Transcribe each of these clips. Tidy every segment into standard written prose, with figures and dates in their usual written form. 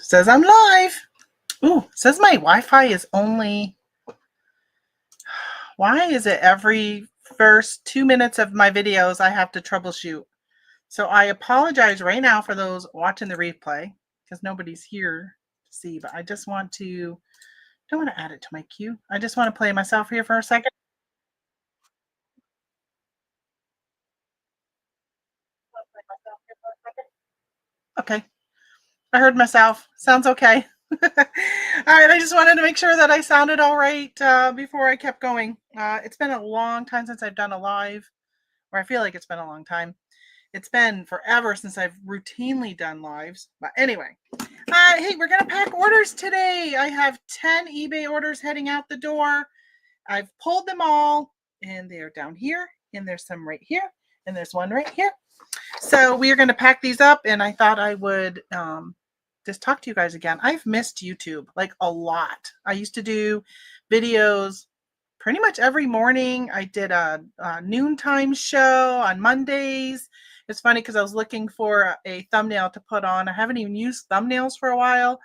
Says I'm live. Ooh, says my Wi-Fi is only. Why is it every first 2 minutes of my videos I have to troubleshoot? So I apologize right now for those watching the replay because nobody's here to see, but I just want to, don't want to add it to my queue. I just want to play myself here for a second. Okay. I heard myself. Sounds okay. All right. I just wanted to make sure that I sounded all right before I kept going. It's been a long time since I've done a live, or I feel like it's been a long time. It's been forever since I've routinely done lives. But anyway, hey, we're going to pack orders today. I have 10 eBay orders heading out the door. I've pulled them all, and they're down here, and there's some right here, and there's one right here. So we are going to pack these up, and I thought I would just talk to you guys again. I've missed YouTube like a lot. I used to do videos pretty much every morning. I did a noontime show on Mondays. It's funny because I was looking for a thumbnail to put on. I haven't even used thumbnails for a while.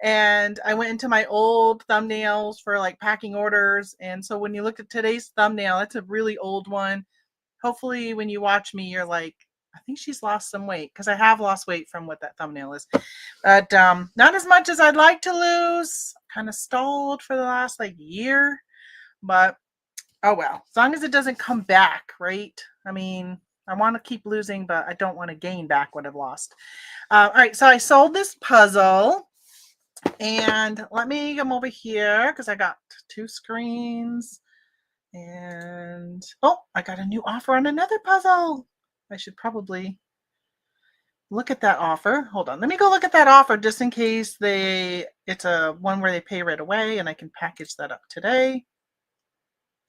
And I went into my old thumbnails for like packing orders. And so when you look at today's thumbnail, it's a really old one. Hopefully when you watch me, you're like, I think she's lost some weight, because I have lost weight from what that thumbnail is. But not as much as I'd like to lose. Kind of stalled for the last like year. But oh well, as long as it doesn't come back, right? I mean, I want to keep losing, but I don't want to gain back what I've lost. All right, so I sold this puzzle, and let me come over here because I got 2 screens. And oh, I got a new offer on another puzzle. I should probably look at that offer. Hold on, let me go look at that offer just in case it's a one where they pay right away, and I can package that up today.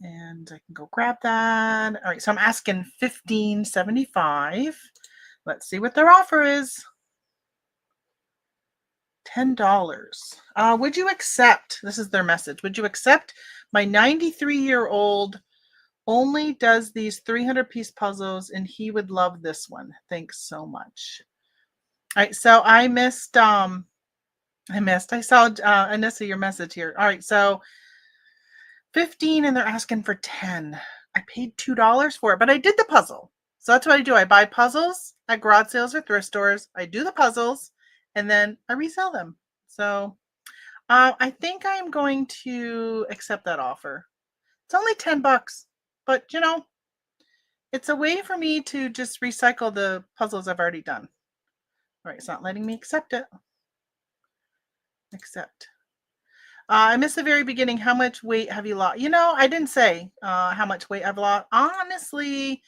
And I can go grab that. All right, so I'm asking $15.75. Let's see what their offer is. $10. Would you accept? This is their message. Would you accept? My 93-year-old only does these 300-piece puzzles, and he would love this one. Thanks so much. All right, so I saw Anissa, your message here. All right, so 15, and they're asking for 10. I paid $2 for it, but I did the puzzle. So that's what I do. I buy puzzles at garage sales or thrift stores. I do the puzzles, and then I resell them. So I think I'm going to accept that offer. It's only $10, but you know, it's a way for me to just recycle the puzzles I've already done. All right, it's not letting me accept it. Accept. I missed the very beginning. How much weight have you lost? You know, I didn't say how much weight I've lost. Honestly,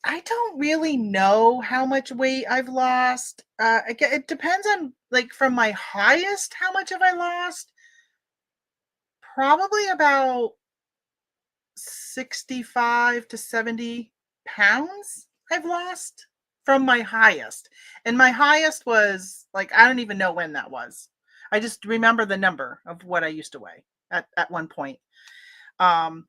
I don't really know how much weight I've lost. It depends on, like, from my highest, how much have I lost? Probably about 65 to 70 pounds I've lost from my highest. And my highest was, like, I don't even know when that was. I just remember the number of what I used to weigh at one point. And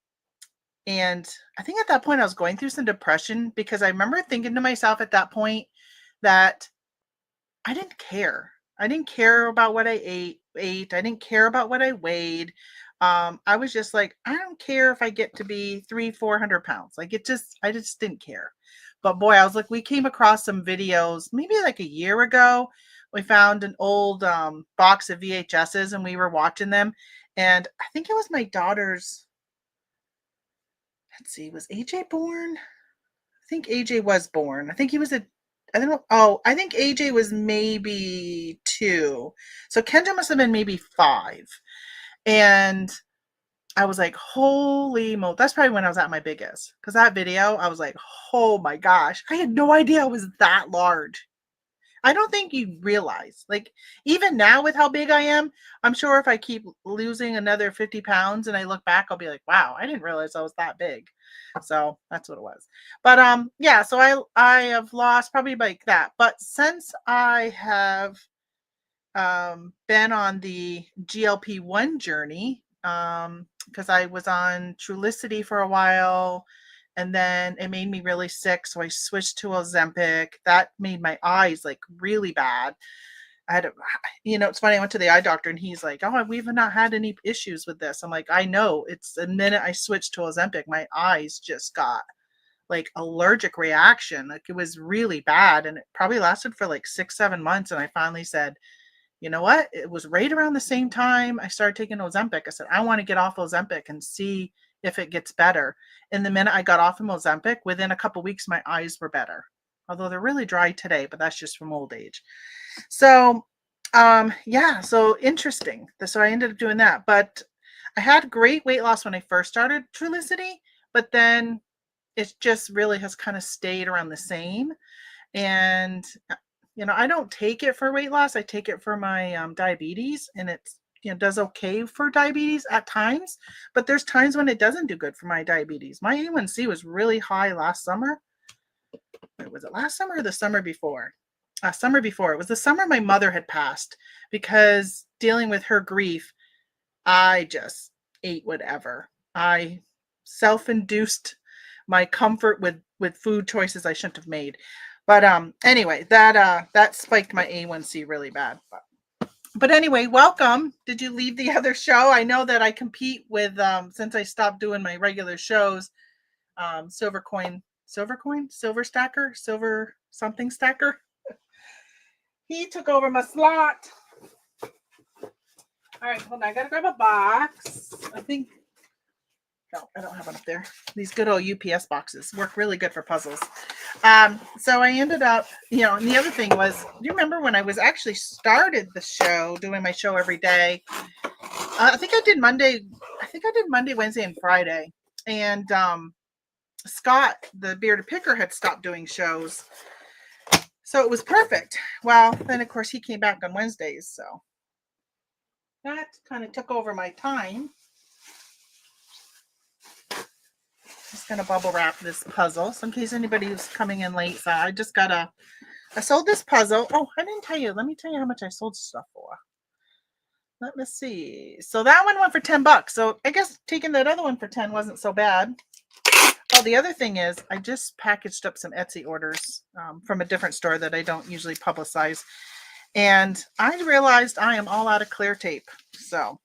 I think at that point I was going through some depression, because I remember thinking to myself at that point that I didn't care. I didn't care about what I ate. I didn't care about what I weighed. I was just like, I don't care if I get to be 300-400 pounds. Like, I just didn't care. But boy, I was like, we came across some videos maybe like a year ago. We found an old box of VHSs, and we were watching them. And I think it was my daughter's. Let's see, was AJ born? I think AJ was born. I think he was I don't know. Oh, I think AJ was maybe 2. So Kendra must have been maybe 5. And I was like, holy moly. That's probably when I was at my biggest. Because that video, I was like, oh my gosh. I had no idea I was that large. I don't think you realize. Like, even now with how big I am, I'm sure if I keep losing another 50 pounds and I look back, I'll be like, wow, I didn't realize I was that big. So that's what it was. But yeah, so I have lost probably like that. But since I have been on the GLP-1 journey, because I was on Trulicity for a while, and then it made me really sick, so I switched to Ozempic. That made my eyes like really bad. I had, it's funny. I went to the eye doctor and he's like, "Oh, we've not had any issues with this." I'm like, "I know." It's the minute I switched to Ozempic, my eyes just got like allergic reaction. Like it was really bad, and it probably lasted for like 6, 7 months. And I finally said, "You know what?" It was right around the same time I started taking Ozempic. I said, "I want to get off Ozempic and see if it gets better." And the minute I got off of Ozempic, within a couple weeks, my eyes were better. Although they're really dry today, but that's just from old age. So, yeah, so interesting. So I ended up doing that. But I had great weight loss when I first started Trulicity, but then it just really has kind of stayed around the same. And I don't take it for weight loss. I take it for my diabetes, and it's does okay for diabetes at times, but there's times when it doesn't do good for my diabetes. My A1C was really high last summer. Was it last summer or the summer before? Summer before. It was the summer my mother had passed, because dealing with her grief, I just ate whatever. I self-induced my comfort with food choices I shouldn't have made. But anyway, that spiked my A1C really bad. But anyway, welcome. Did you leave the other show? I know that I compete with since I stopped doing my regular shows, Silver Stacker, Silver something Stacker. He took over my slot. All right, hold on. I gotta grab a box. No, I don't have one up there. These good old UPS boxes work really good for puzzles. So I ended up, and the other thing was, do you remember when I was actually started the show, doing my show every day? I think I did Monday, Wednesday, and Friday. And Scott, the bearded picker, had stopped doing shows. So it was perfect. Well, then, of course, he came back on Wednesdays. So that kind of took over my time. Just going to bubble wrap this puzzle. So in case anybody who's coming in late, so I sold this puzzle. Oh, I didn't tell you. Let me tell you how much I sold stuff for. Let me see. So that one went for $10. So I guess taking that other one for 10 wasn't so bad. Oh, the other thing is I just packaged up some Etsy orders from a different store that I don't usually publicize. And I realized I am all out of clear tape. So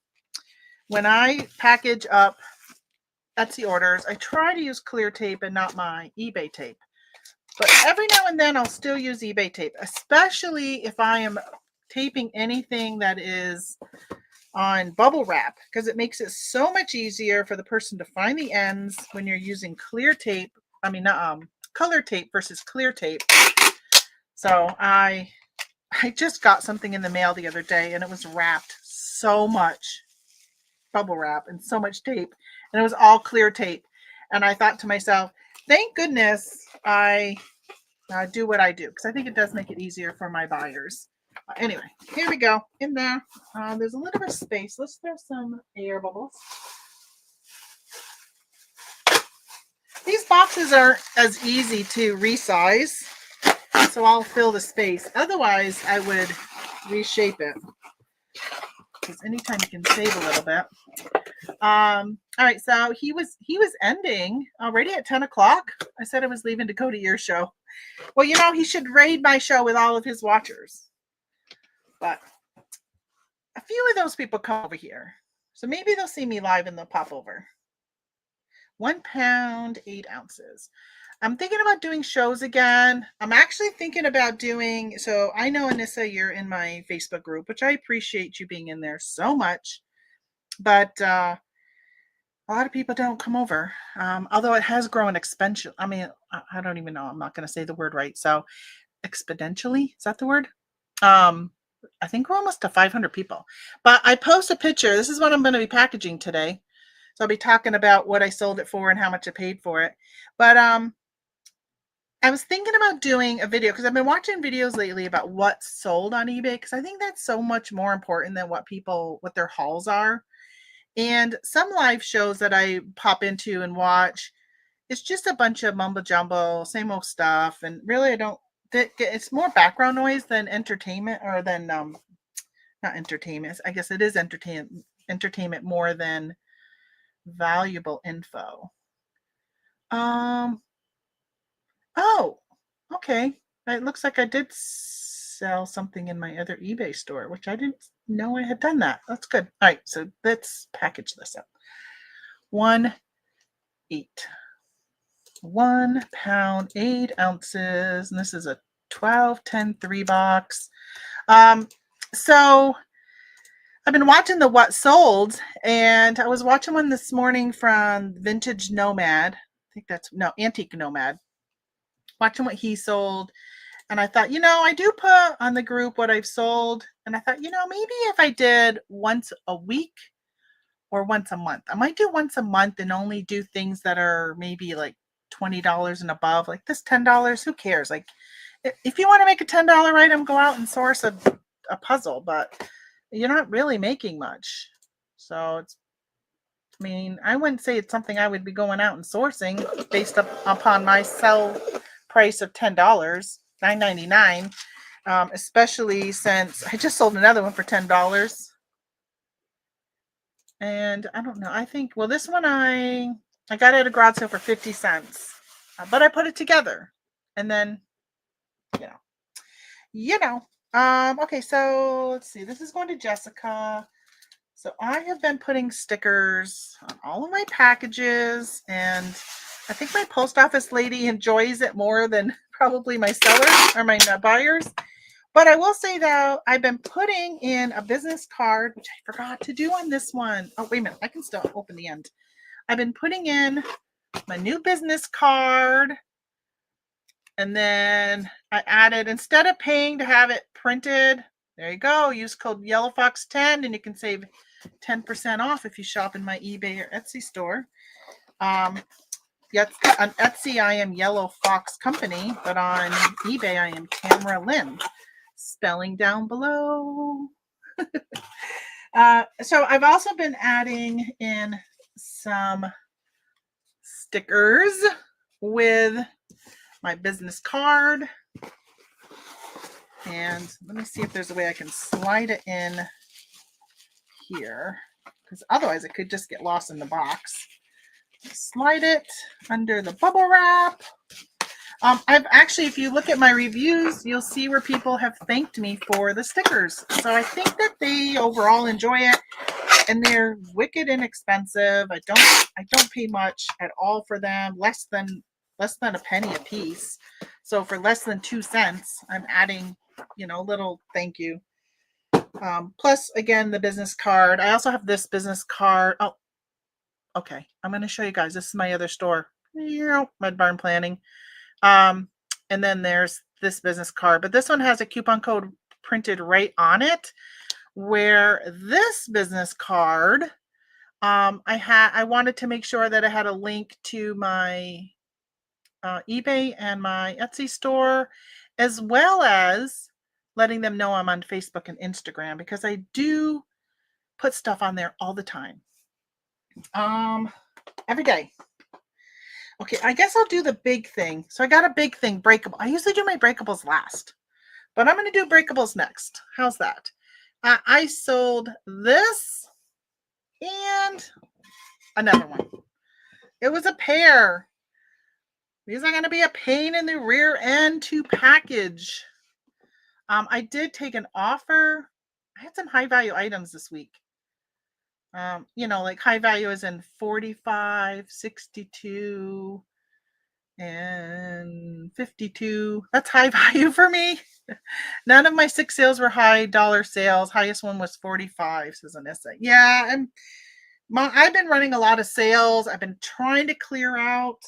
when I package up Etsy orders, I try to use clear tape and not my eBay tape. But every now and then I'll still use eBay tape, especially if I am taping anything that is on bubble wrap, because it makes it so much easier for the person to find the ends when you're using clear tape. I mean, color tape versus clear tape. So I just got something in the mail the other day, and it was wrapped so much bubble wrap and so much tape, and it was all clear tape. And I thought to myself, thank goodness I do what I do, because I think it does make it easier for my buyers. Anyway, here we go. In there, there's a little bit of space. Let's throw some air bubbles. These boxes aren't as easy to resize, so I'll fill the space. Otherwise, I would reshape it, because anytime you can save a little bit. All right, so he was ending already at 10 o'clock. I said I was leaving to go to your show. Well, he should raid my show with all of his watchers. But a few of those people come over here. So maybe they'll see me live and they'll pop over. 1 pound, 8 ounces. I'm thinking about doing shows again. I'm actually thinking about doing, so I know, Anissa, you're in my Facebook group, which I appreciate you being in there so much. But a lot of people don't come over, although it has grown exponentially. I mean, I don't even know. I'm not going to say the word right. So exponentially, is that the word? I think we're almost to 500 people. But I post a picture. This is what I'm going to be packaging today. So I'll be talking about what I sold it for and how much I paid for it. But I was thinking about doing a video, because I've been watching videos lately about what's sold on eBay, because I think that's so much more important than what their hauls are. And some live shows that I pop into and watch, it's just a bunch of mumbo jumbo, same old stuff. And really, it's more background noise than entertainment, or than, not entertainment. I guess it is entertainment more than valuable info. Oh, okay. It looks like I did sell something in my other eBay store, which I didn't know I had done that. That's good. All right, so let's package this up. 1 8. 1 pound, 8 ounces. And this is a 12-10-3 box. So I've been watching the what sold, and I was watching one this morning from Vintage Nomad. I think that's Antique Nomad. Watching what he sold. And I thought, I do put on the group what I've sold. And I thought, maybe if I did once a week or once a month, I might do once a month and only do things that are maybe like $20 and above, like this $10. Who cares? Like, if you want to make a $10 item, go out and source a puzzle, but you're not really making much. So I wouldn't say it's something I would be going out and sourcing based upon my sell price of $10, $9.99, especially since I just sold another one for $10. And I don't know. I think, well, this one I got it at a garage sale for 50 cents, but I put it together, and then, okay, so let's see. This is going to Jessica. So I have been putting stickers on all of my packages, and I think my post office lady enjoys it more than probably my sellers or my buyers. But I will say, though, I've been putting in a business card, which I forgot to do on this one. Oh, wait a minute. I can still open the end. I've been putting in my new business card. And then I added, instead of paying to have it printed, there you go. Use code YellowFox10 and you can save 10% off if you shop in my eBay or Etsy store. Yes, on Etsy, I am Yellow Fox Company, but on eBay, I am Tamara Lynn. Spelling down below. So I've also been adding in some stickers with my business card. And let me see if there's a way I can slide it in here, because otherwise it could just get lost in the box. Slide it under the bubble wrap. I've actually, if you look at my reviews, you'll see where people have thanked me for the stickers. So I think that they overall enjoy it, and they're wicked inexpensive. I don't pay much at all for them, less than a penny a piece. So for less than 2 cents, I'm adding, a little thank you. Plus, again, the business card. I also have this business card. Oh, okay. I'm going to show you guys. This is my other store. Mud Barn Planning. And then there's this business card, but this one has a coupon code printed right on it, where this business card, I wanted to make sure that I had a link to my eBay and my Etsy store, as well as letting them know I'm on Facebook and Instagram, because I do put stuff on there all the time. Every day. Okay, I guess I'll do the big thing. So I got a big thing, breakable. I usually do my breakables last, but I'm going to do breakables next. How's that? I sold this and another one. It was a pair. These are going to be a pain in the rear end to package. I did take an offer. I had some high value items this week. Like high value is in 45, 62, and 52. That's high value for me. None of my 6 sales were high dollar sales. Highest one was 45, says Anissa. Yeah, I've been running a lot of sales. I've been trying to clear out.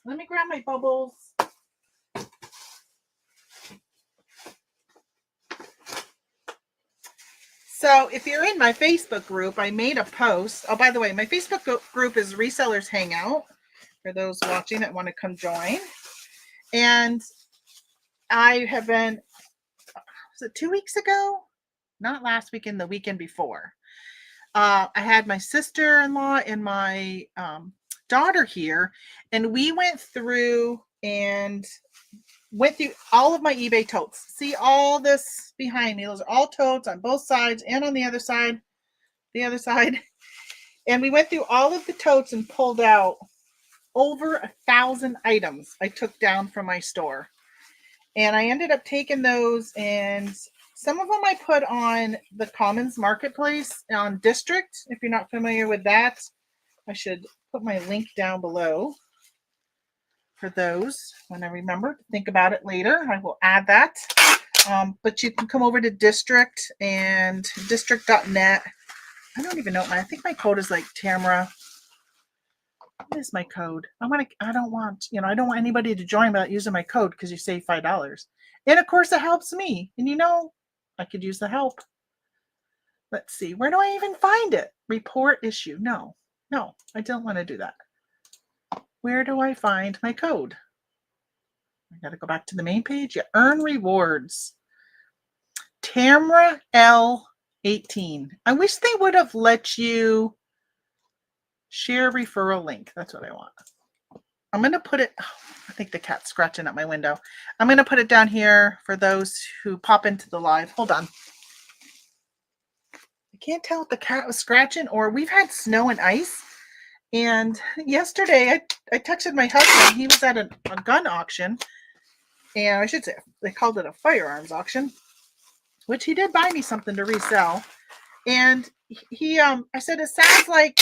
Let me grab my bubbles. So if you're in my Facebook group, I made a post. Oh, by the way, my Facebook group is Resellers Hangout, for those watching that want to come join. And I have been, was it 2 weeks ago? Not last weekend, the weekend before. I had my sister-in-law and my daughter here, and we went through all of my eBay totes. See all this behind me? Those are all totes on both sides and on the other side. And we went through all of the totes and pulled out over 1,000 items I took down from my store. And I ended up taking those, and some of them I put on the Commons Marketplace on District. If you're not familiar with that, I should put my link down below for those. When I remember to think about it later, I will add that. But you can come over to District and district.net. I don't even know. I think my code is like Tamara. What is my code? I don't want anybody to join without using my code, because you save $5. And of course it helps me. And I could use the help. Let's see. Where do I even find it? Report issue. No, I don't want to do that. Where do I find my code? I got to go back to the main page. You earn rewards. Tamara L18. I wish they would have let you share referral link. That's what I want. I'm going to put it, I think the cat's scratching at my window. I'm going to put it down here for those who pop into the live. Hold on. I can't tell if the cat was scratching or we've had snow and ice. And yesterday I texted my husband. He was at a gun auction. And I should say, they called it a firearms auction, which he did buy me something to resell. And I said, it sounds like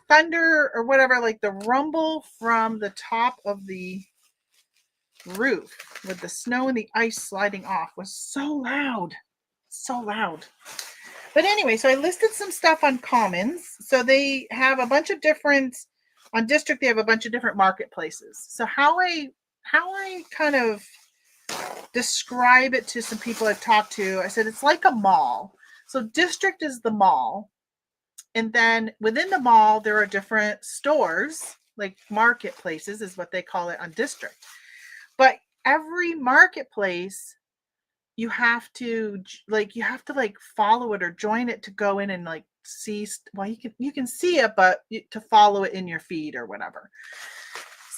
thunder or whatever, like the rumble from the top of the roof with the snow and the ice sliding off was so loud. But anyway, so I listed some stuff on Commons. So they have a bunch of different, on District, they have a bunch of different marketplaces. So how I kind of describe it to some people I've talked to, I said it's like a mall. So District is the mall. And then within the mall, there are different stores, like marketplaces is what they call it on District. But every marketplace, you have to follow it or join it to go in and see. Well, you can see it, but to follow it in your feed or whatever.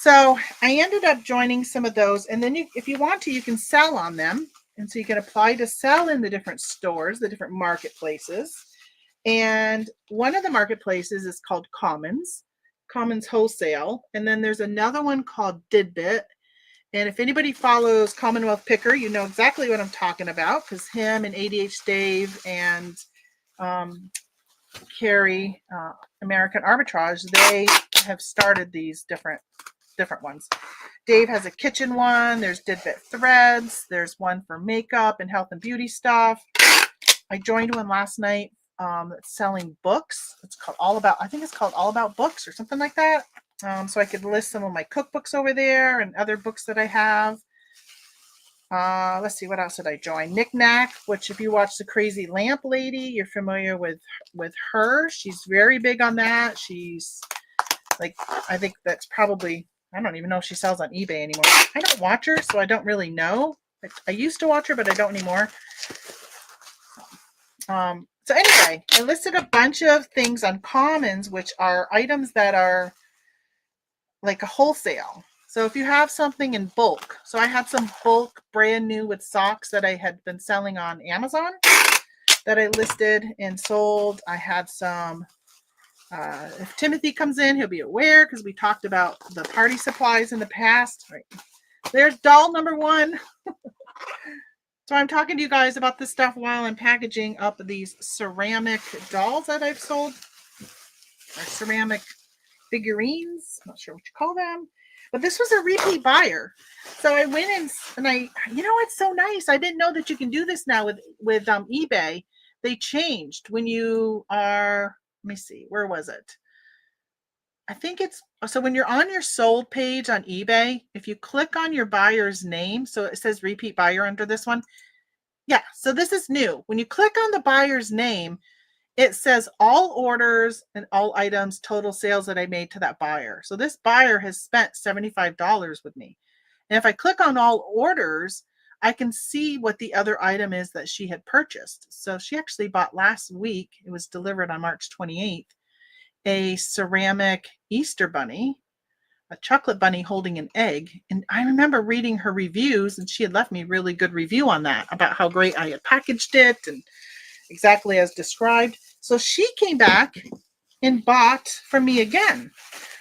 So I ended up joining some of those. And then if you want to, you can sell on them. And so you can apply to sell in the different stores, the different marketplaces. And one of the marketplaces is called Commons Wholesale. And then there's another one called Didbit. And if anybody follows Commonwealth Picker, you know exactly what I'm talking about, because him and ADH Dave and Carrie, American Arbitrage, they have started these different ones. Dave has a kitchen one. There's Didbit Threads. There's one for makeup and health and beauty stuff. I joined one last night selling books. It's called All About Books or something like that. So I could list some of my cookbooks over there and other books that I have. Let's see, what else did I join? Knick-Knack, which if you watch The Crazy Lamp Lady, you're familiar with her. She's very big on that. She's I think that's probably, I don't even know if she sells on eBay anymore. I don't watch her, so I don't really know. I used to watch her, but I don't anymore. So anyway, I listed a bunch of things on Commons, which are items that are like a wholesale. So if you have something in bulk, so I had some bulk brand new with socks that I had been selling on Amazon that I listed and sold. I had some, if Timothy comes in, he'll be aware because we talked about the party supplies in the past. Right. There's doll number 1. So I'm talking to you guys about this stuff while I'm packaging up these ceramic dolls that I've sold, or ceramic figurines. I'm not sure what you call them, but this was a repeat buyer. So I went in and it's so nice. I didn't know that you can do this now with eBay. They changed when you are, let me see, where was it? I think it's, so when you're on your sold page on eBay, if you click on your buyer's name, so it says repeat buyer under this one. Yeah, so this is new. When you click on the buyer's name, it says all orders and all items, total sales that I made to that buyer. So this buyer has spent $75 with me. And if I click on all orders, I can see what the other item is that she had purchased. So she actually bought last week, it was delivered on March 28th, a ceramic Easter bunny, a chocolate bunny holding an egg. And I remember reading her reviews, and she had left me a really good review on that about how great I had packaged it and exactly as described. So she came back and bought from me again,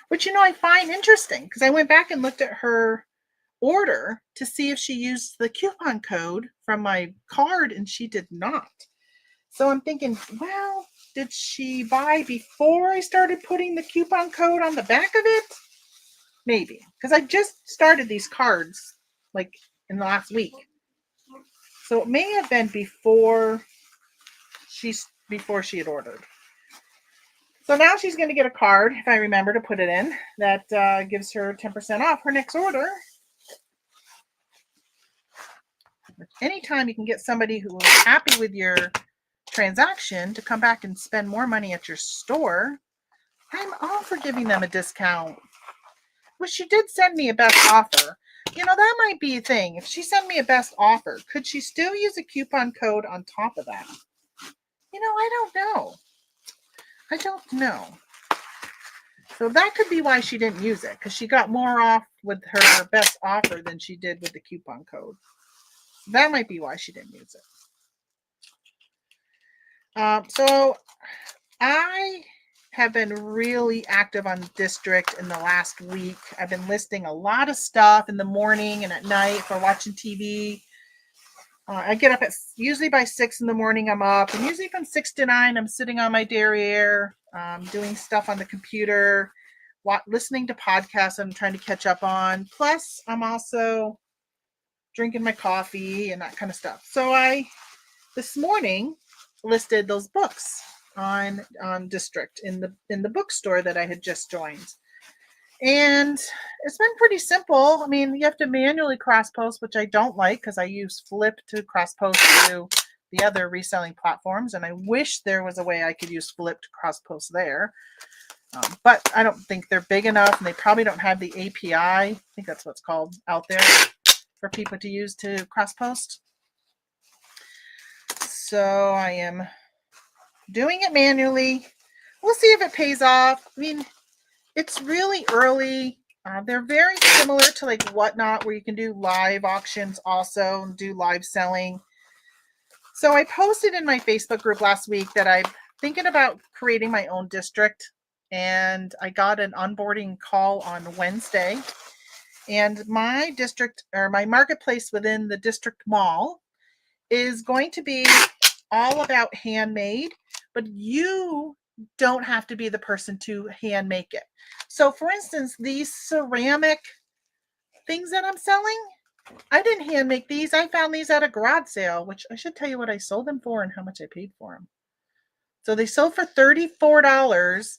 which, I find interesting because I went back and looked at her order to see if she used the coupon code from my card, and she did not. So I'm thinking, well, did she buy before I started putting the coupon code on the back of it? Maybe, because I just started these cards like in the last week. So it may have been before she had ordered. So now she's going to get a card, if I remember to put it in, that gives her 10% off her next order. Anytime you can get somebody who is happy with your transaction to come back and spend more money at your store, I'm all for giving them a discount. Well, she did send me a best offer. That might be a thing. If she sent me a best offer, could she still use a coupon code on top of that? I don't know. So that could be why she didn't use it, because she got more off with her best offer than she did with the coupon code. That might be why she didn't use it. So I have been really active on District in the last week. I've been listing a lot of stuff in the morning and at night for watching TV. I get up usually by 6 in the morning. I'm up, and usually from 6 to 9, I'm sitting on my derriere, doing stuff on the computer, listening to podcasts I'm trying to catch up on. Plus, I'm also drinking my coffee and that kind of stuff. So I, this morning, listed those books on District in the bookstore that I had just joined. And it's been pretty simple. I mean, you have to manually cross post, which I don't like because I use Flip to cross post to the other reselling platforms. And I wish there was a way I could use Flip to cross post there. But I don't think they're big enough, and they probably don't have the API. I think that's what's called out there for people to use to cross post. So I am doing it manually. We'll see if it pays off. I mean, it's really early. They're very similar to like Whatnot, where you can do live auctions also and do live selling. So I posted in my Facebook group last week that I'm thinking about creating my own district, and I got an onboarding call on Wednesday. And my district, or my marketplace within the district mall, is going to be all about handmade, but you don't have to be the person to hand make it. So for instance, these ceramic things that I'm selling, I didn't hand make these. I found these at a garage sale, which I should tell you what I sold them for and how much I paid for them. So they sold for $34,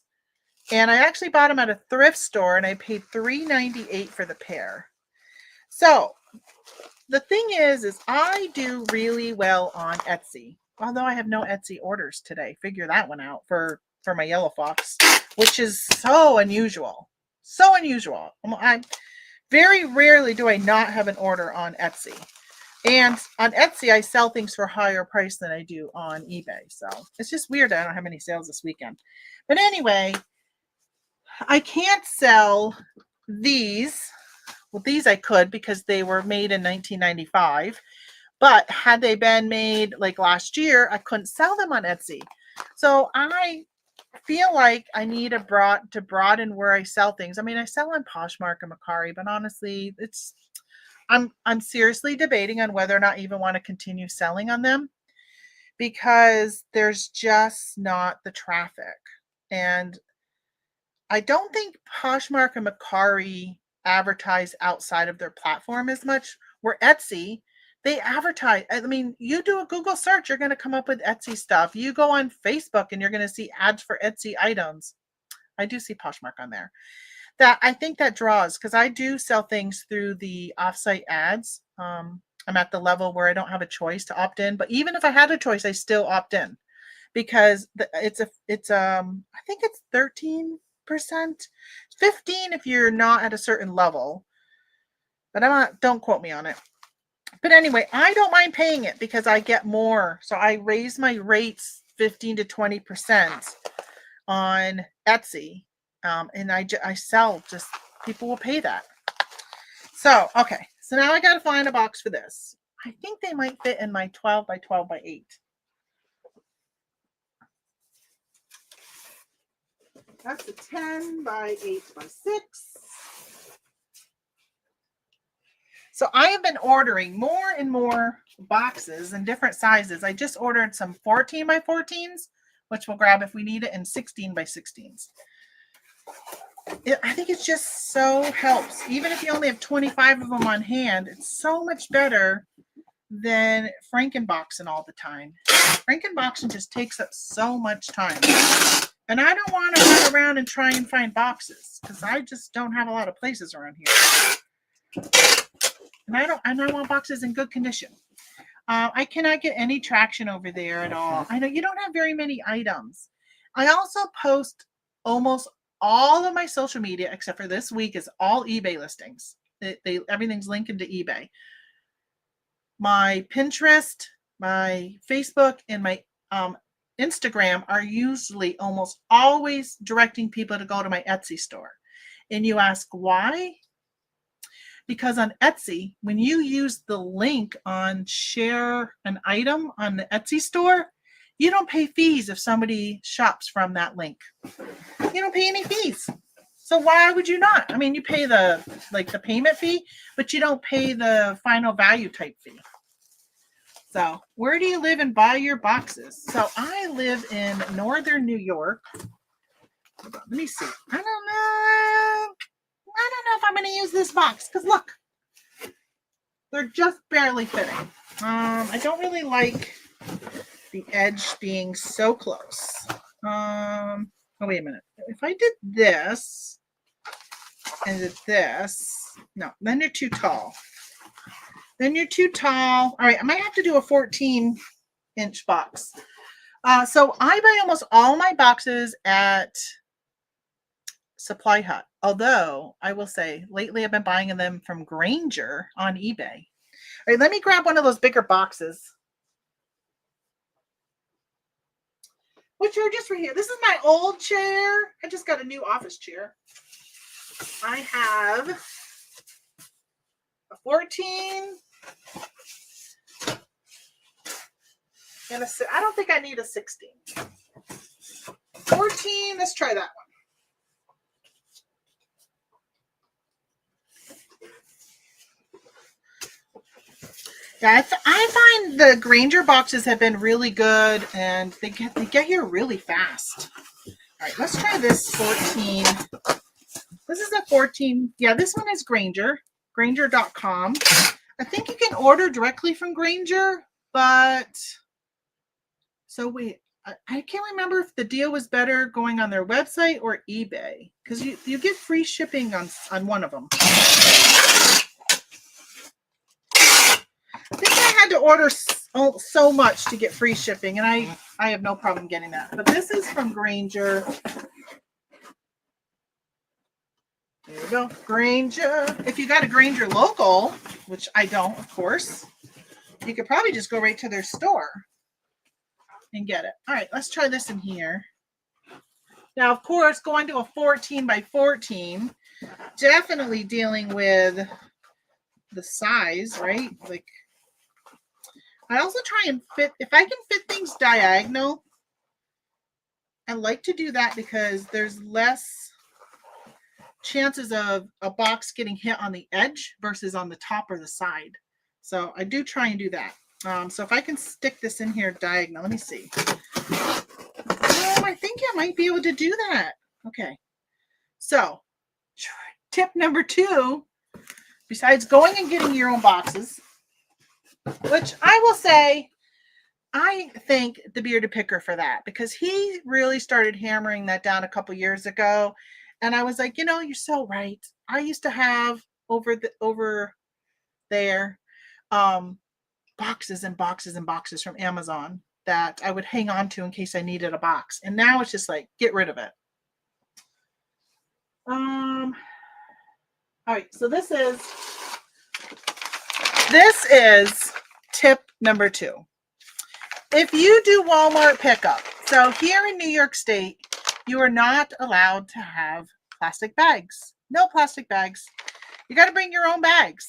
and I actually bought them at a thrift store, and I paid $3.98 for the pair. So the thing is I do really well on Etsy, although I have no Etsy orders today. Figure that one out for my yellow fox, which is so unusual. So unusual. I very rarely do I not have an order on Etsy. And on Etsy, I sell things for a higher price than I do on eBay. So it's just weird I don't have any sales this weekend. But anyway, I can't sell these. Well, these I could because they were made in 1995. But had they been made like last year, I couldn't sell them on Etsy. So I feel like I need to broaden where I sell things. I mean, I sell on Poshmark and Mercari, but honestly, I'm seriously debating on whether or not I even want to continue selling on them, because there's just not the traffic. And I don't think Poshmark and Mercari advertise outside of their platform as much, where Etsy, they advertise. I mean, you do a Google search, you're going to come up with Etsy stuff. You go on Facebook and you're going to see ads for Etsy items. I do see Poshmark on there. That I think that draws, because I do sell things through the offsite ads. I'm at the level where I don't have a choice to opt in, but even if I had a choice, I still opt in, because I think it's 13%, 15 if you're not at a certain level, but don't quote me on it. But anyway, I don't mind paying it because I get more. So I raise my rates 15 to 20% on Etsy. And I sell, just people will pay that. So, okay. So now I got to find a box for this. I think they might fit in my 12 by 12 by 8. That's a 10 by 8 by 6. So I have been ordering more and more boxes in different sizes. I just ordered some 14 by 14s, which we'll grab if we need it, and 16 by 16s. I think it just so helps. Even if you only have 25 of them on hand, it's so much better than Frankenboxing all the time. Frankenboxing just takes up so much time. And I don't want to run around and try and find boxes because I just don't have a lot of places around here. And I want boxes in good condition. I cannot get any traction over there at all. I know you don't have very many items. I also post almost all of my social media, except for this week, is all eBay listings. Everything's linked into eBay. My Pinterest, my Facebook, and my Instagram are usually almost always directing people to go to my Etsy store. And you ask why? Because on Etsy, when you use the link on share an item on the Etsy store, you don't pay fees if somebody shops from that link. You don't pay any fees. So why would you not? I mean, you pay the payment fee, but you don't pay the final value type fee. So where do you live and buy your boxes? So I live in northern New York. Hold on, let me see. I don't know if I'm going to use this box because look, they're just barely fitting. I don't really like the edge being so close. Oh, wait a minute. If I did this and did this, no, then you're too tall. Then you're too tall. All right, I might have to do a 14-inch box. So I buy almost all my boxes at Supply Hut. Although I will say lately I've been buying them from Grainger on eBay. All right, let me grab one of those bigger boxes. Which are just right here. This is my old chair. I just got a new office chair. I have a 14 and I don't think I need a 16. 14, let's try that one. Yeah, I find the Grainger boxes have been really good, and they get here really fast. All right, let's try this 14. This is a 14. Yeah, this one is Grainger, Grainger.com. I think you can order directly from Grainger, but so wait, I can't remember if the deal was better going on their website or eBay because you get free shipping on one of them. I think I had to order so much to get free shipping, and I have no problem getting that. But this is from Grainger. There we go, Grainger. If you got a Grainger local, which I don't, of course, you could probably just go right to their store and get it. All right, let's try this in here. Now, of course, going to a 14 by 14, definitely dealing with the size, right? Like, I also try and fit, if I can fit things diagonal, I like to do that because there's less chances of a box getting hit on the edge versus on the top or the side. So I do try and do that. So if I can stick this in here diagonal, let me see. I think I might be able to do that. Okay. So tip number 2, besides going and getting your own boxes, which I will say, I thank the Bearded Picker for that because he really started hammering that down a couple years ago. And I was like, you're so right. I used to have over there boxes and boxes and boxes from Amazon that I would hang on to in case I needed a box. And now it's just like, get rid of it. All right, so this is tip number 2. If you do Walmart pickup, so here in New York State, you are not allowed to have plastic bags. No plastic bags. You got to bring your own bags.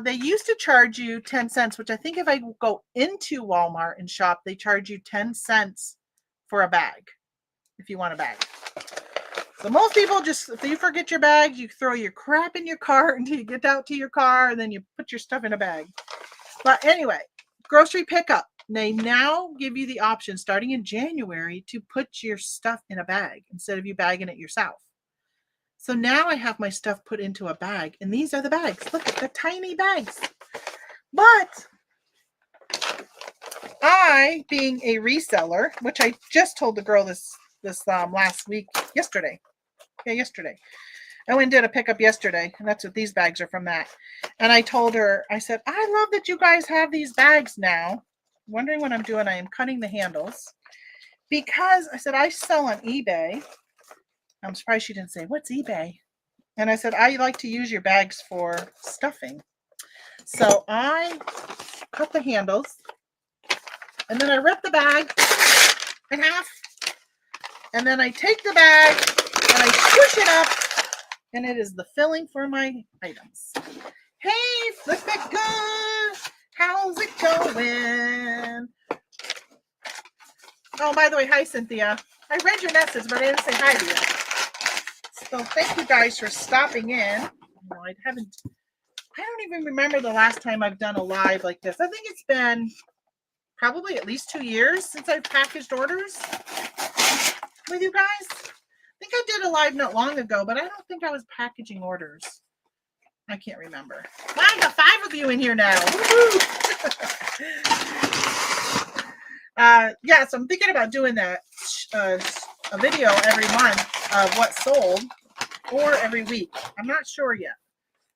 They used to charge you 10 cents, which I think if I go into Walmart and shop, they charge you 10 cents for a bag if you want a bag. So most people just, if you forget your bags, you throw your crap in your cart until you get out to your car, and then you put your stuff in a bag. But anyway, grocery pickup. They now give you the option starting in January to put your stuff in a bag instead of you bagging it yourself. So now I have my stuff put into a bag, and these are the bags. Look at the tiny bags. But I, being a reseller, which I just told the girl this last week, yesterday. Yeah, yesterday. I went and did a pickup yesterday, and that's what these bags are from that. And I told her, I said, I love that you guys have these bags now. Wondering what I'm doing, I am cutting the handles. Because I said, I sell on eBay. I'm surprised she didn't say, what's eBay? And I said, I like to use your bags for stuffing. So I cut the handles, and then I rip the bag in half, and then I take the bag, and I squish it up, and it is the filling for my items. Hey, Flip It Good! How's it going? Oh, by the way, hi, Cynthia. I read your message, but I didn't say hi to you. So thank you guys for stopping in. No, I don't even remember the last time I've done a live like this. I think it's been probably at least 2 years since I've packaged orders with you guys. I think I did a live not long ago, but I don't think I was packaging orders. I can't remember. Wow, I got 5 of you in here now. Yeah, so I'm thinking about doing that, a video every month of what sold, or every week. I'm not sure yet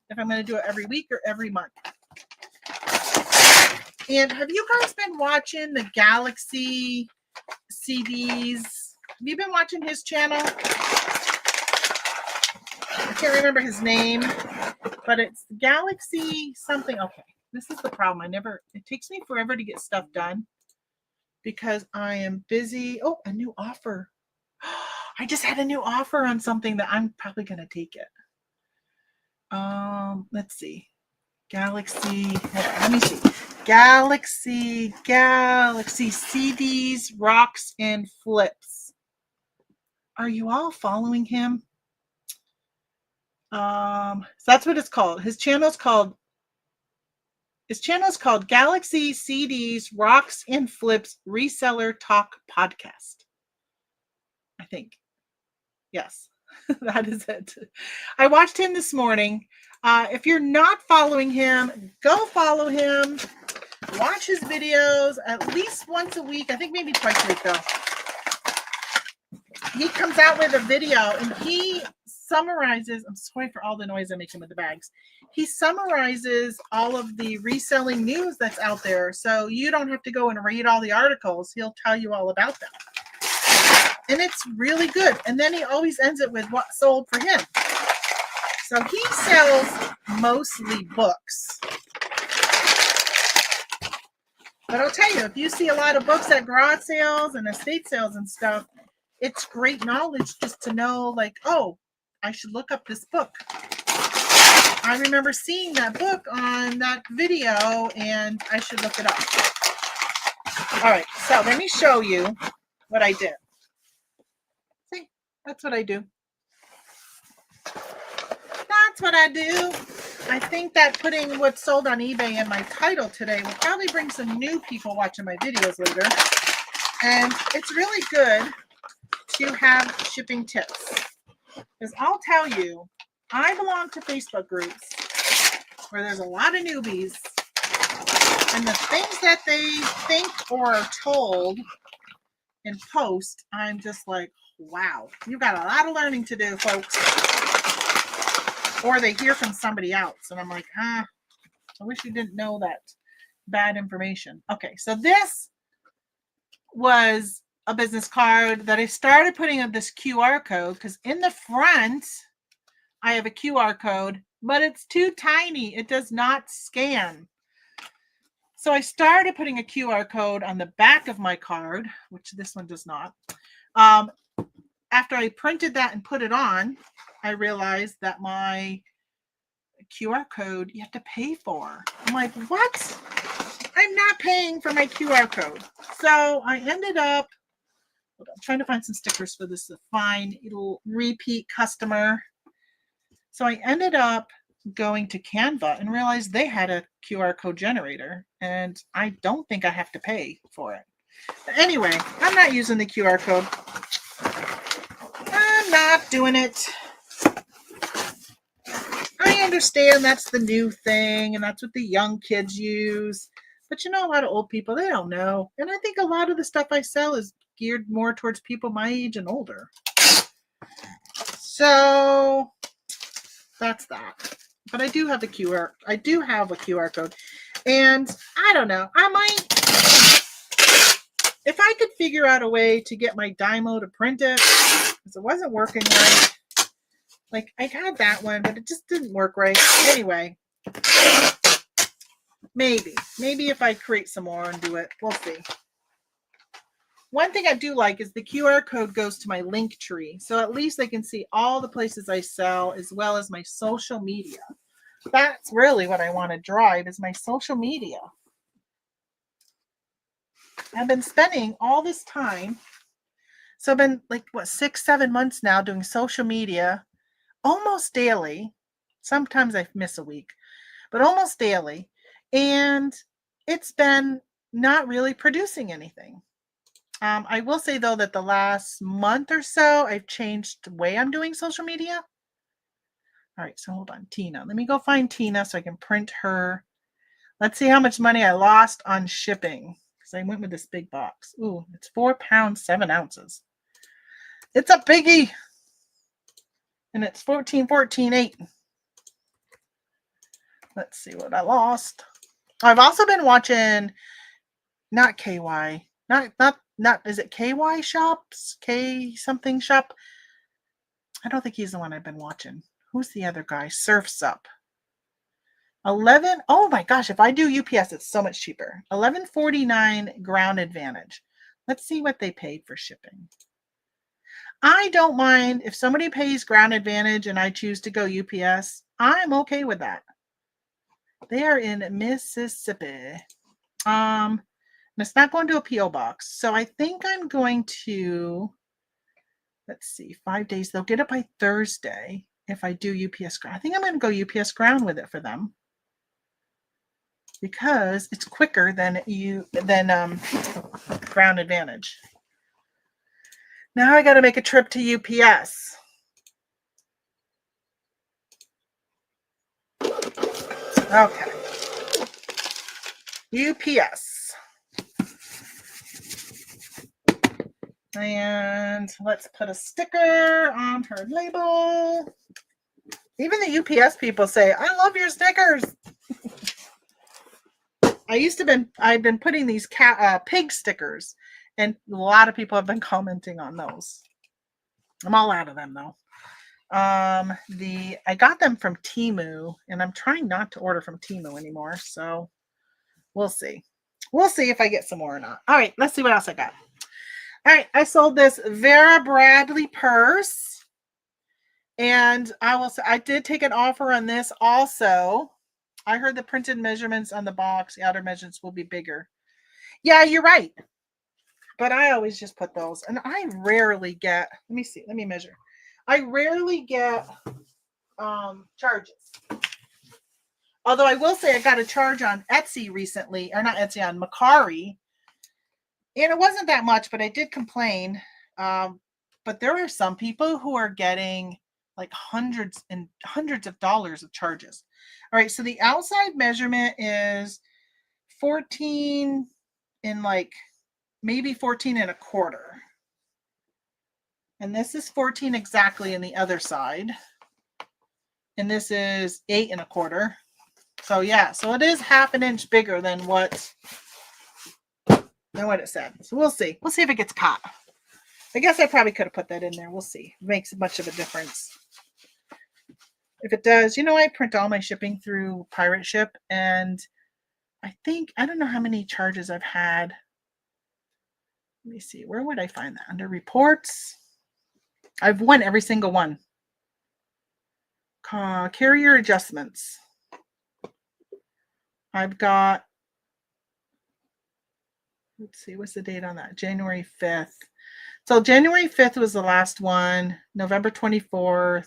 if I'm going to do it every week or every month. And have you guys been watching the Galaxy CDs? Have you been watching his channel? I can't remember his name, but it's Galaxy something. Okay, this is the problem. It takes me forever to get stuff done because I am busy. Oh, a new offer. I just had a new offer on something that I'm probably going to take it. Let's see. Galaxy, let me see. Galaxy CDs, rocks, and flips. Are you all following him? So that's what it's called. His channel's called Galaxy CDs, Rocks, and Flips Reseller Talk Podcast. I think. Yes, that is it. I watched him this morning. If you're not following him, go follow him. Watch his videos at least once a week. I think maybe twice a week, though. He comes out with a video, and he summarizes. I'm sorry for all the noise I'm making with the bags. He summarizes all of the reselling news that's out there, so you don't have to go and read all the articles. He'll tell you all about them. And it's really good. And then he always ends it with what sold for him. So he sells mostly books. But I'll tell you, if you see a lot of books at garage sales and estate sales and stuff, it's great knowledge just to know, like, oh, I should look up this book. I remember seeing that book on that video, and I should look it up. All right, so let me show you what I did. See, that's what I do. That's what I do. I think that putting what's sold on eBay in my title today will probably bring some new people watching my videos later. And it's really good to have shipping tips. Because I'll tell you, I belong to Facebook groups where there's a lot of newbies. And the things that they think or are told in post, I'm just like, wow, you've got a lot of learning to do, folks. Or they hear from somebody else, and I'm like, I wish you didn't know that bad information. Okay, so this was a business card that I started putting up this QR code, because in the front, I have a QR code, but it's too tiny. It does not scan. So I started putting a QR code on the back of my card, which this one does not. After I printed that and put it on, I realized that my QR code you have to pay for. I'm like, what? I'm not paying for my QR code. So I ended up I'm trying to find some stickers for this fine little repeat customer. So I ended up going to Canva and realized they had a QR code generator, and I don't think I have to pay for it. But anyway, I'm not using the QR code. I'm not doing it. I understand that's the new thing and that's what the young kids use. But a lot of old people, they don't know. And I think a lot of the stuff I sell is geared more towards people my age and older. So that's that. But I do have a QR code. And I don't know. I might, if I could figure out a way to get my Dymo to print it, because it wasn't working right. Like, I had that one, but it just didn't work right. Anyway, maybe if I create some more and do it, we'll see. One thing I do like is the QR code goes to my link tree. So at least I can see all the places I sell as well as my social media. That's really what I want to drive is my social media. I've been spending all this time. So I've been 6-7 months now doing social media almost daily. Sometimes I miss a week, but almost daily. And it's been not really producing anything. I will say, though, that the last month or so, I've changed the way I'm doing social media. All right, so hold on, Tina. Let me go find Tina so I can print her. Let's see how much money I lost on shipping because I went with this big box. Ooh, it's 4 pounds, 7 ounces. It's a biggie. And it's 14.8. Let's see what I lost. I've also been watching, not KY, not is it KY Shops? K something shop? I don't think he's the one I've been watching. Who's the other guy? Surf's Up. 11. Oh my gosh, if I do UPS, it's so much cheaper. $11.49 Ground Advantage. Let's see what they paid for shipping. I don't mind if somebody pays Ground Advantage and I choose to go UPS. I'm okay with that. They are in Mississippi. And it's not going to a P.O. box. So I think I'm going to, let's see, 5 days. They'll get it by Thursday if I do UPS Ground. I think I'm going to go UPS Ground with it for them because it's quicker than Ground Advantage. Now I got to make a trip to UPS. Okay. UPS. And let's put a sticker on her label. Even the UPS people say, I love your stickers. I've been putting these pig stickers, and a lot of people have been commenting on those. I'm all out of them though. I got them from Temu, and I'm trying not to order from Temu anymore. So we'll see. We'll see if I get some more or not. All right, let's see what else I got. All right, I sold this Vera Bradley purse, and I did take an offer on this also. I heard the printed measurements on the box, the outer measurements will be bigger. Yeah, you're right. But I always just put those, and I rarely get. Let me see. Let me measure. I rarely get charges. Although I will say I got a charge on Etsy recently, or not Etsy, on Mercari. And it wasn't that much, but I did complain. But there are some people who are getting like hundreds and hundreds of dollars of charges. All right, so the outside measurement is 14 and maybe 14 and a quarter. And this is 14 exactly in the other side. And this is 8 and a quarter. So yeah, so it is half an inch bigger than what it said. So we'll see. We'll see if it gets caught. I guess I probably could have put that in there. We'll see. It makes much of a difference. If it does, I print all my shipping through Pirate Ship, and I don't know how many charges I've had. Let me see. Where would I find that? Under reports. I've won every single one. Carrier adjustments. I've got, let's see, what's the date on that? January 5th. So January 5th was the last one, November 24th,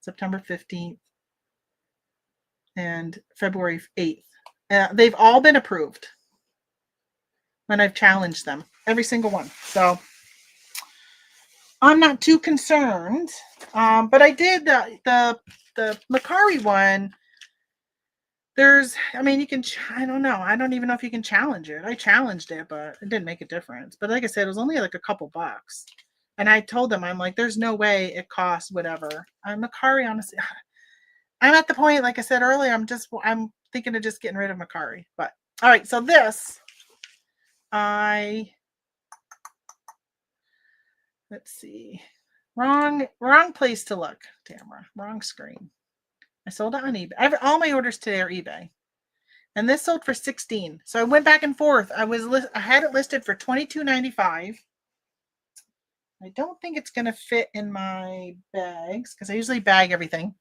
September 15th, and February 8th. They've all been approved when I've challenged them, every single one. So I'm not too concerned. But I did the Macari one. You can, I don't know. I don't even know if you can challenge it. I challenged it, but it didn't make a difference. But like I said, it was only like a couple bucks. And I told them, I'm like, there's no way it costs whatever. Macari, honestly, I'm at the point, like I said earlier, I'm thinking of just getting rid of Macari. But all right, so this, let's see. Wrong place to look, Tamara. Wrong screen. I sold it on eBay. All my orders today are eBay. And this sold for $16. So I went back and forth. I had it listed for $22.95. I don't think it's going to fit in my bags because I usually bag everything.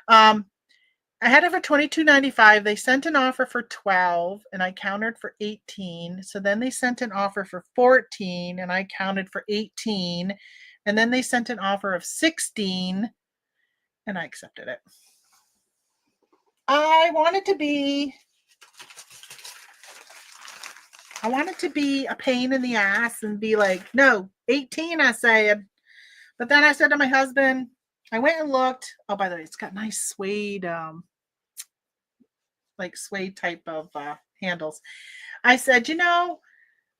I had it for $22.95. They sent an offer for $12 and I countered for $18. So then they sent an offer for $14 and I counted for $18. And then they sent an offer of $16 and I accepted it. I wanted to be a pain in the ass and be like, no, 18, I said. But then I said to my husband, I went and looked. Oh, by the way, it's got nice suede, like suede type of handles. I said,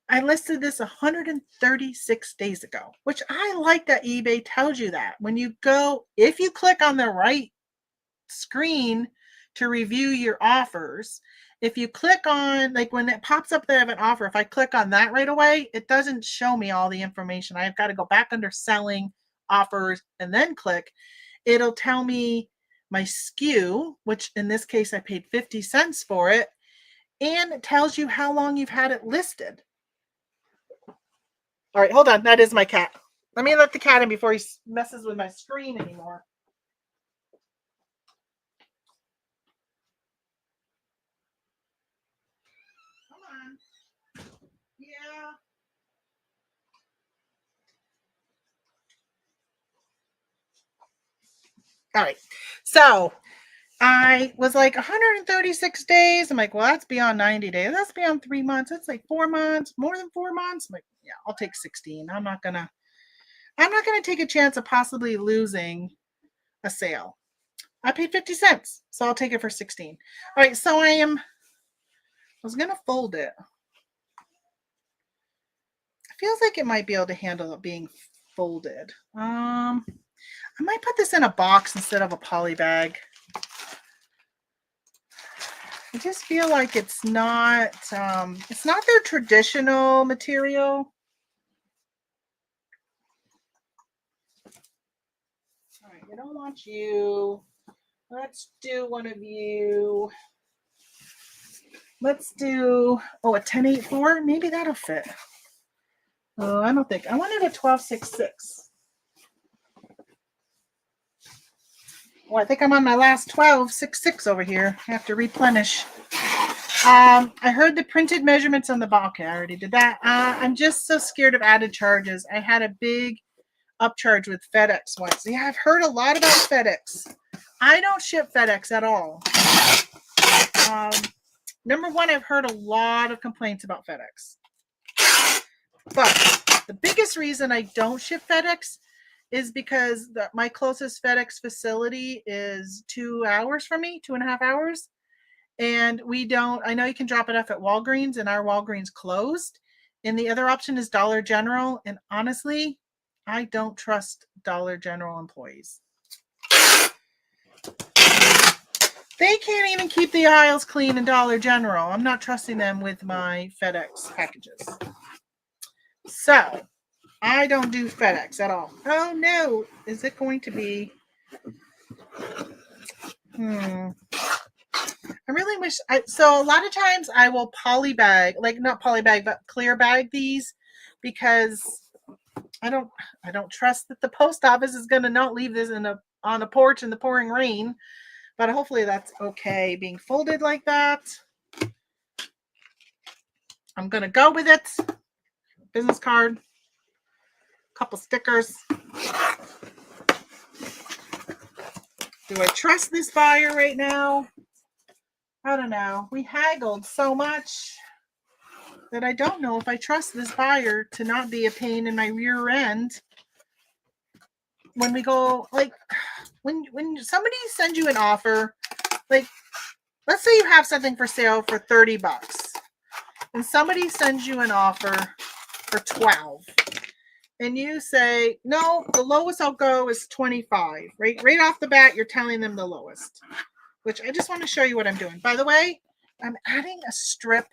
I listed this 136 days ago, which I like that eBay tells you that. When you go, if you click on the right screen to review your offers, if you click on, like when it pops up that I have an offer, if I click on that right away, it doesn't show me all the information. I've got to go back under selling offers and then click. It'll tell me my SKU, which in this case I paid 50 cents for it, and it tells you how long you've had it listed. All right, hold on. That is my cat. Let me let the cat in before he messes with my screen anymore. Come on. Yeah. All right. So I was like 136 days. I'm like, well, that's beyond 90 days. That's beyond 3 months. That's like 4 months, more than 4 months. I'm like, yeah, I'll take 16. I'm not gonna take a chance of possibly losing a sale. I paid 50 cents, so I'll take it for 16. All right, so I was gonna fold it. It feels like it might be able to handle it being folded. I might put this in a box instead of a poly bag. I just feel like it's not their traditional material. All right, I don't want you. Let's do one of you. Let's do, a 10.8.4. Maybe that'll fit. Oh, I don't think. I wanted a 12.6.6. Well, I think I'm on my last 12.6.6 over here. I have to replenish. I heard the printed measurements on the box. Okay, I already did that. I'm just so scared of added charges. I had a big upcharge with FedEx once. Yeah, I've heard a lot about FedEx. I don't ship FedEx at all. Number one, I've heard a lot of complaints about FedEx. But the biggest reason I don't ship FedEx is because my closest FedEx facility is 2 hours from me, 2.5 hours. And I know you can drop it off at Walgreens, and our Walgreens closed. And the other option is Dollar General. And honestly, I don't trust Dollar General employees. They can't even keep the aisles clean in Dollar General. I'm not trusting them with my FedEx packages. So I don't do FedEx at all. Oh no, is it going to be? I really wish. So a lot of times I will poly bag, like not poly bag, but clear bag these, because I don't trust that the post office is going to not leave this on a porch in the pouring rain. But hopefully that's okay being folded like that. I'm going to go with it. Business card. couple stickers. Do I trust this buyer right now? I don't know. We haggled so much that I don't know if I trust this buyer to not be a pain in my rear end when we go, like, when somebody sends you an offer, like, let's say you have something for sale for $30 and somebody sends you an offer for 12 and you say, no, the lowest I'll go is 25. Right off the bat, you're telling them the lowest, which I just want to show you what I'm doing. By the way, I'm adding a strip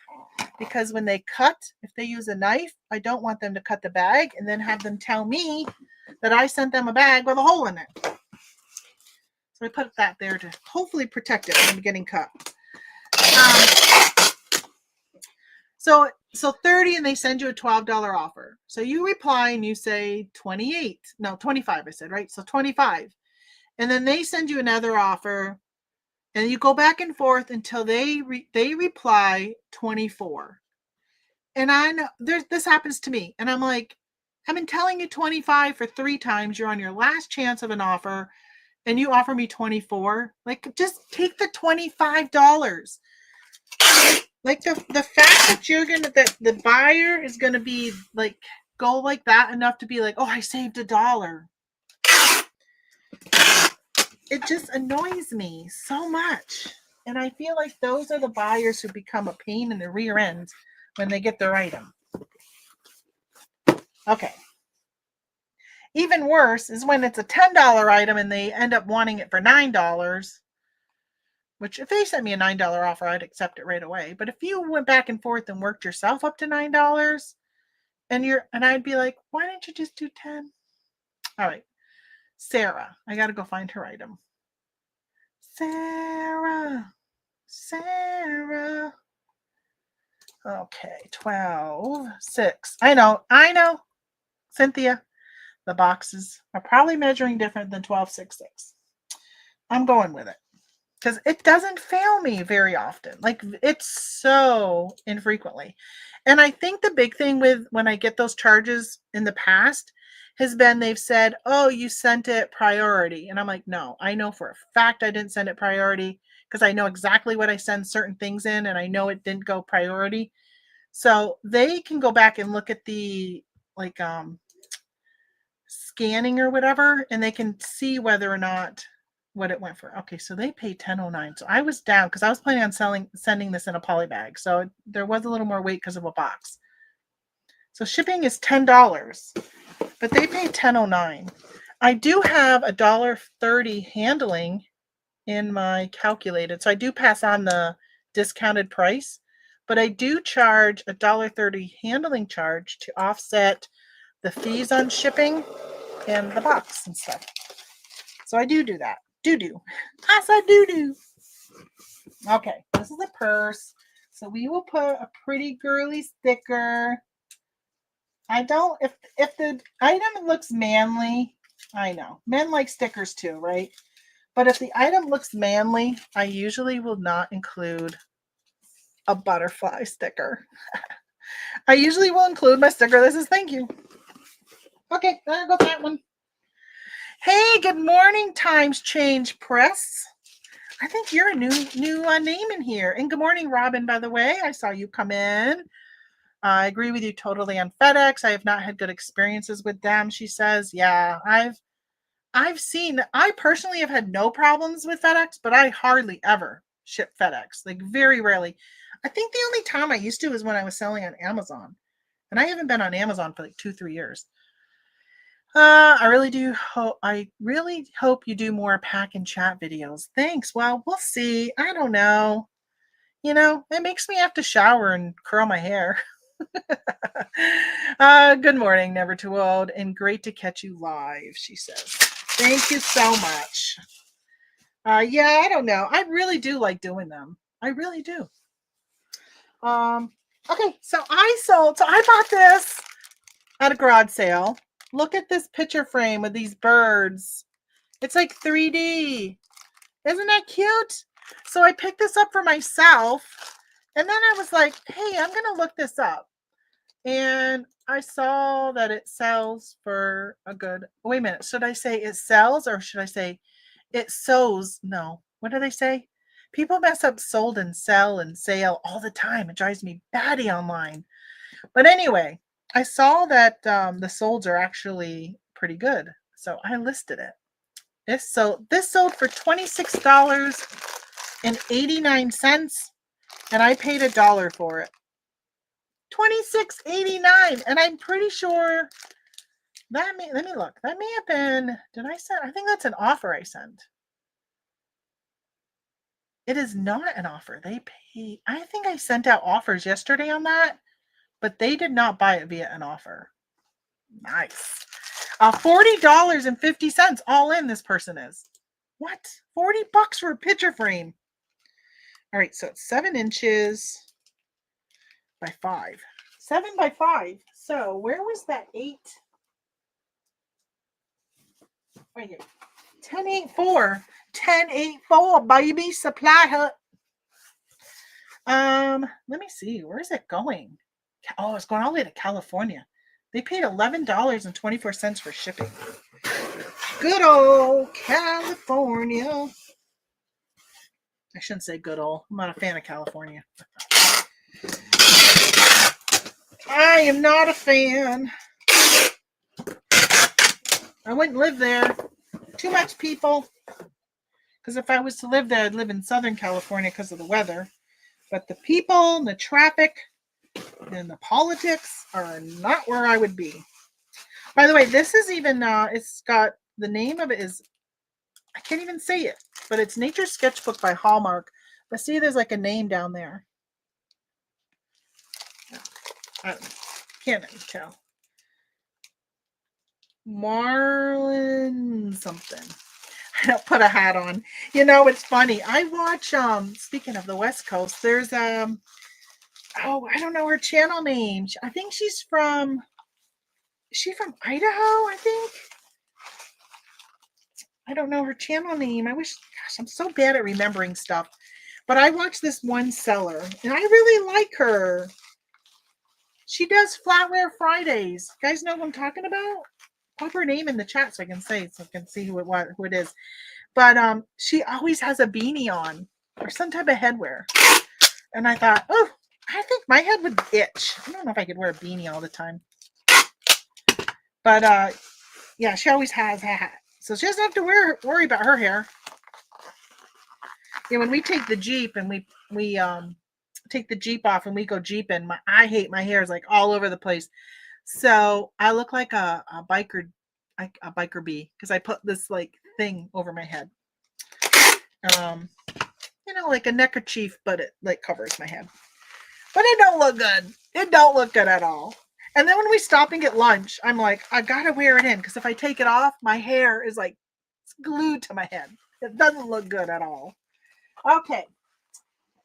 because when they cut, if they use a knife, I don't want them to cut the bag and then have them tell me that I sent them a bag with a hole in it. So I put that there to hopefully protect it from getting cut. So 30 and they send you a $12 offer. So you reply and you say 28. No, 25 I said, right? So 25. And then they send you another offer and you go back and forth until they reply 24. And I know this happens to me. And I'm like, I've been telling you 25 for 3 times. You're on your last chance of an offer and you offer me 24. Like, just take the $25. Like the fact that that the buyer is gonna be like, go like that enough to be like, oh, I saved $1. It just annoys me so much. And I feel like those are the buyers who become a pain in the rear end when they get their item. Okay. Even worse is when it's a $10 item and they end up wanting it for $9. Which if they sent me a $9 offer, I'd accept it right away. But if you went back and forth and worked yourself up to $9 and I'd be like, why didn't you just do 10? All right. Sarah. I got to go find her item. Sarah. Okay. 12, 6. I know. Cynthia. The boxes are probably measuring different than 12, 6, 6. I'm going with it. Because it doesn't fail me very often. Like, it's so infrequently. And I think the big thing with when I get those charges in the past has been they've said, oh, you sent it priority. And I'm like, no, I know for a fact I didn't send it priority because I know exactly what I send certain things in and I know it didn't go priority. So they can go back and look at the like scanning or whatever, and they can see whether or not what it went for. Okay, so they paid $10.09. So I was down because I was planning on sending this in a poly bag. So there was a little more weight because of a box. So shipping is $10, but they paid $10.09. I do have $1.30 handling in my calculated. So I do pass on the discounted price, but I do charge $1.30 handling charge to offset the fees on shipping and the box and stuff. So I do that. I said do. Okay, this is a purse. So we will put a pretty girly sticker. If the item looks manly, I know. Men like stickers too, right? But if the item looks manly, I usually will not include a butterfly sticker. I usually will include my sticker that says thank you. Okay, there goes that one. Hey, good morning, Times Change Press. I think you're a new name in here. And good morning, Robin, by the way. I saw you come in. I agree with you totally on FedEx. I have not had good experiences with them, she says. Yeah, I personally have had no problems with FedEx, but I hardly ever ship FedEx, like very rarely. I think the only time I used to was when I was selling on Amazon. And I haven't been on Amazon for like 2-3 years. I really hope you do more pack and chat videos. Thanks. Well, we'll see. I don't know. It makes me have to shower and curl my hair. Good morning, never too old, and great to catch you live, she says. Thank you so much. Yeah, I don't know. I really do like doing them. I really do. Okay, so I bought this at a garage sale. Look at this picture frame with these birds. It's like 3D. Isn't that cute? So I picked this up for myself. And then I was like, hey, I'm going to look this up. And I saw that it sells for a good, wait a minute, should I say it sells or should I say it sows? No. What do they say? People mess up sold and sell and sale all the time. It drives me batty online. But anyway, I saw that the solds are actually pretty good. So I listed it. This sold for $26.89, and I paid $1 for it. $26.89, and I'm pretty sure let me look. That may have been, did I send? I think that's an offer I sent. It is not an offer. They pay. I think I sent out offers yesterday on that, but they did not buy it via an offer. Nice. $40.50 all in. This person is. What? $40 for a picture frame. All right, so it's 7 inches by 5. 7 by 5. So where was that 8? Right here. 1084. 1084, baby. Supply Hut. Let me see. Where is it going? Oh, it's going all the way to California. They paid $11.24 for shipping. Good old California. I shouldn't say good old. I'm not a fan of California. I am not a fan. I wouldn't live there. Too much people. Because if I was to live there, I'd live in Southern California because of the weather. But the people, and the traffic, and the politics are not where I would be. By the way, this is even, it's got, the name of it is, I can't even say it, but it's Nature's Sketchbook by Hallmark. But see, there's like a name down there. I can't tell. Marlin something. I don't put a hat on. You know, it's funny. I watch, speaking of the West Coast, there's, oh, I don't know her channel name. I think she's from, is she from Idaho, I think? I don't know her channel name. I wish, gosh, I'm so bad at remembering stuff. But I watch this one seller, and I really like her. She does Flatware Fridays. You guys know who I'm talking about? Pop her name in the chat so I can say, so I can see who it is. But she always has a beanie on or some type of headwear. And I thought, oh, I think my head would itch. I don't know if I could wear a beanie all the time. But yeah, she always has a hat. So she doesn't have to worry about her hair. Yeah, when we take the Jeep and we take the Jeep off and we go Jeeping, I hate my hair is like all over the place. So I look like a biker bee because I put this like thing over my head. You know, like a neckerchief, but it like covers my head. But it don't look good. It don't look good at all. And then when we stop and get lunch, I'm like, I gotta wear it in because if I take it off, my hair is like glued to my head. It doesn't look good at all. Okay.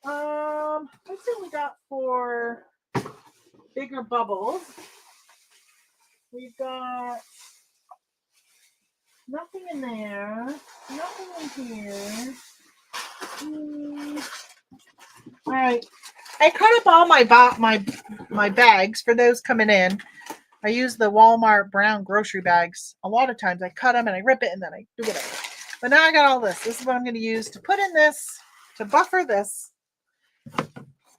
Let's see what we got for bigger bubbles. We've got nothing in there. Nothing in here. All right. I cut up all my bags for those coming in. I use the Walmart brown grocery bags. A lot of times I cut them and I rip it and then I do whatever. But now I got all this. This is what I'm going to use to put in this, to buffer this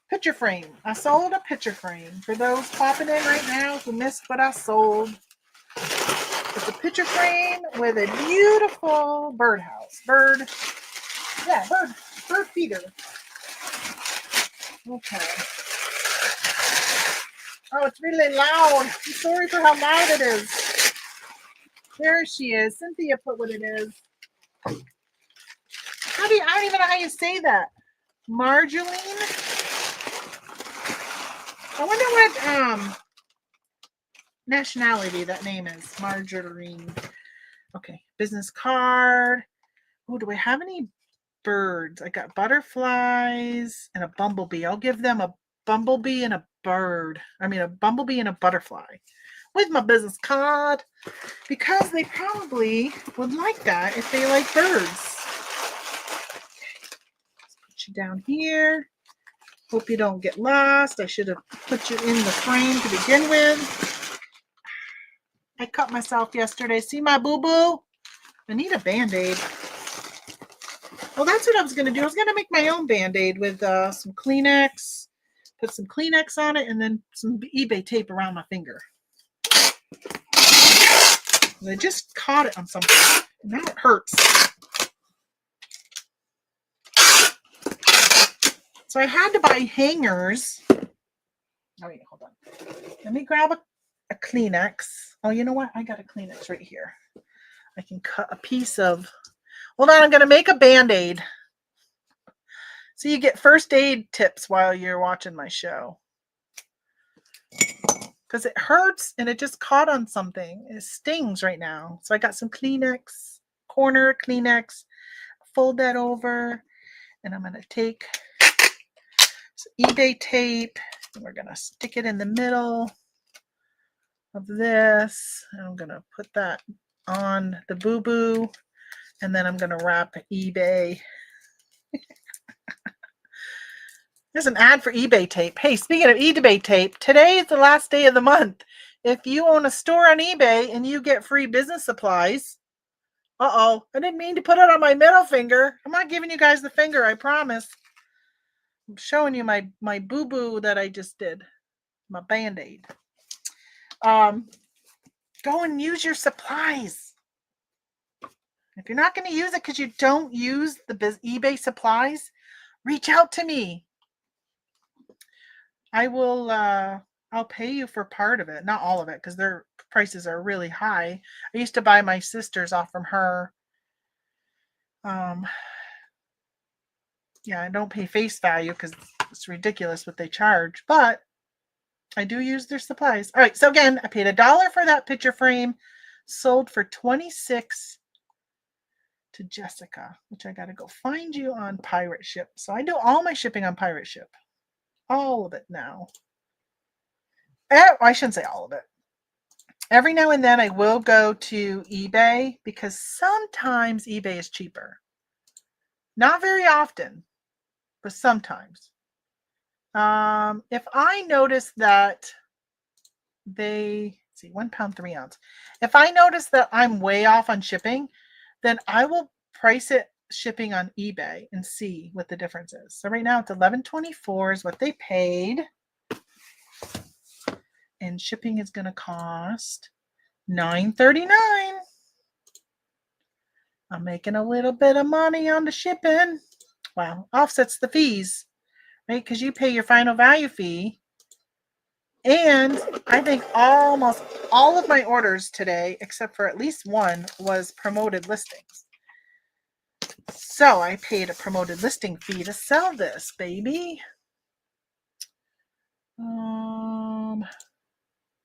picture frame. I sold a picture frame. For those popping in right now who missed what I sold, it's a picture frame with a beautiful birdhouse. Bird feeder. Okay. Oh, it's really loud. I'm sorry for how loud it is. There she is. Cynthia put what it is. I don't even know how you say that. Marjoline? I wonder what nationality that name is. Marjorie. Okay. Business card. Oh, do I have any birds? I got butterflies and a bumblebee. I'll give them a bumblebee and a bird. I mean, a bumblebee and a butterfly with my business card because they probably would like that if they like birds. Let's put you down here. Hope you don't get lost. I should have put you in the frame to begin with. I cut myself yesterday. See my boo-boo? I need a Band-Aid. Well, that's what I was going to do. I was going to make my own Band-Aid with some Kleenex. Put some Kleenex on it and then some eBay tape around my finger. And I just caught it on something. Now it hurts. So I had to buy hangers. Oh, wait, hold on. Let me grab a Kleenex. Oh, you know what? I got a Kleenex right here. I can cut a piece of... Hold on, I'm going to make a Band-Aid. So you get first aid tips while you're watching my show. Because it hurts and it just caught on something. It stings right now. So I got some Kleenex, corner Kleenex. Fold that over. And I'm going to take some eBay tape. And we're going to stick it in the middle of this. And I'm going to put that on the boo-boo. And then I'm going to wrap eBay. There's an ad for eBay tape. Hey, speaking of eBay tape, today is the last day of the month. If you own a store on eBay and you get free business supplies, I didn't mean to put it on my middle finger. I'm not giving you guys the finger, I promise. I'm showing you my boo-boo that I just did, my Band-Aid. Go and use your supplies. If you're not going to use it because you don't use the eBay supplies, reach out to me. I will, I'll pay you for part of it, not all of it, because their prices are really high. I used to buy my sister's off from her. Yeah, I don't pay face value because it's ridiculous what they charge, but I do use their supplies. All right, so again, I paid $1 for that picture frame, sold for $26 to Jessica, which I got to go find you on Pirate Ship. So I do all my shipping on Pirate Ship. All of it now. I shouldn't say all of it. Every now and then I will go to eBay because sometimes eBay is cheaper. Not very often, but sometimes. If I notice that see, 1 pound, 3 ounce. If I notice that I'm way off on shipping, then I will price it shipping on eBay and see what the difference is. So right now it's $11.24 is what they paid. And shipping is going to cost $9.39. I'm making a little bit of money on the shipping. Wow, offsets the fees, right? Because you pay your final value fee. And I think almost all of my orders today, except for at least one, was promoted listings. So I paid a promoted listing fee to sell this, baby. I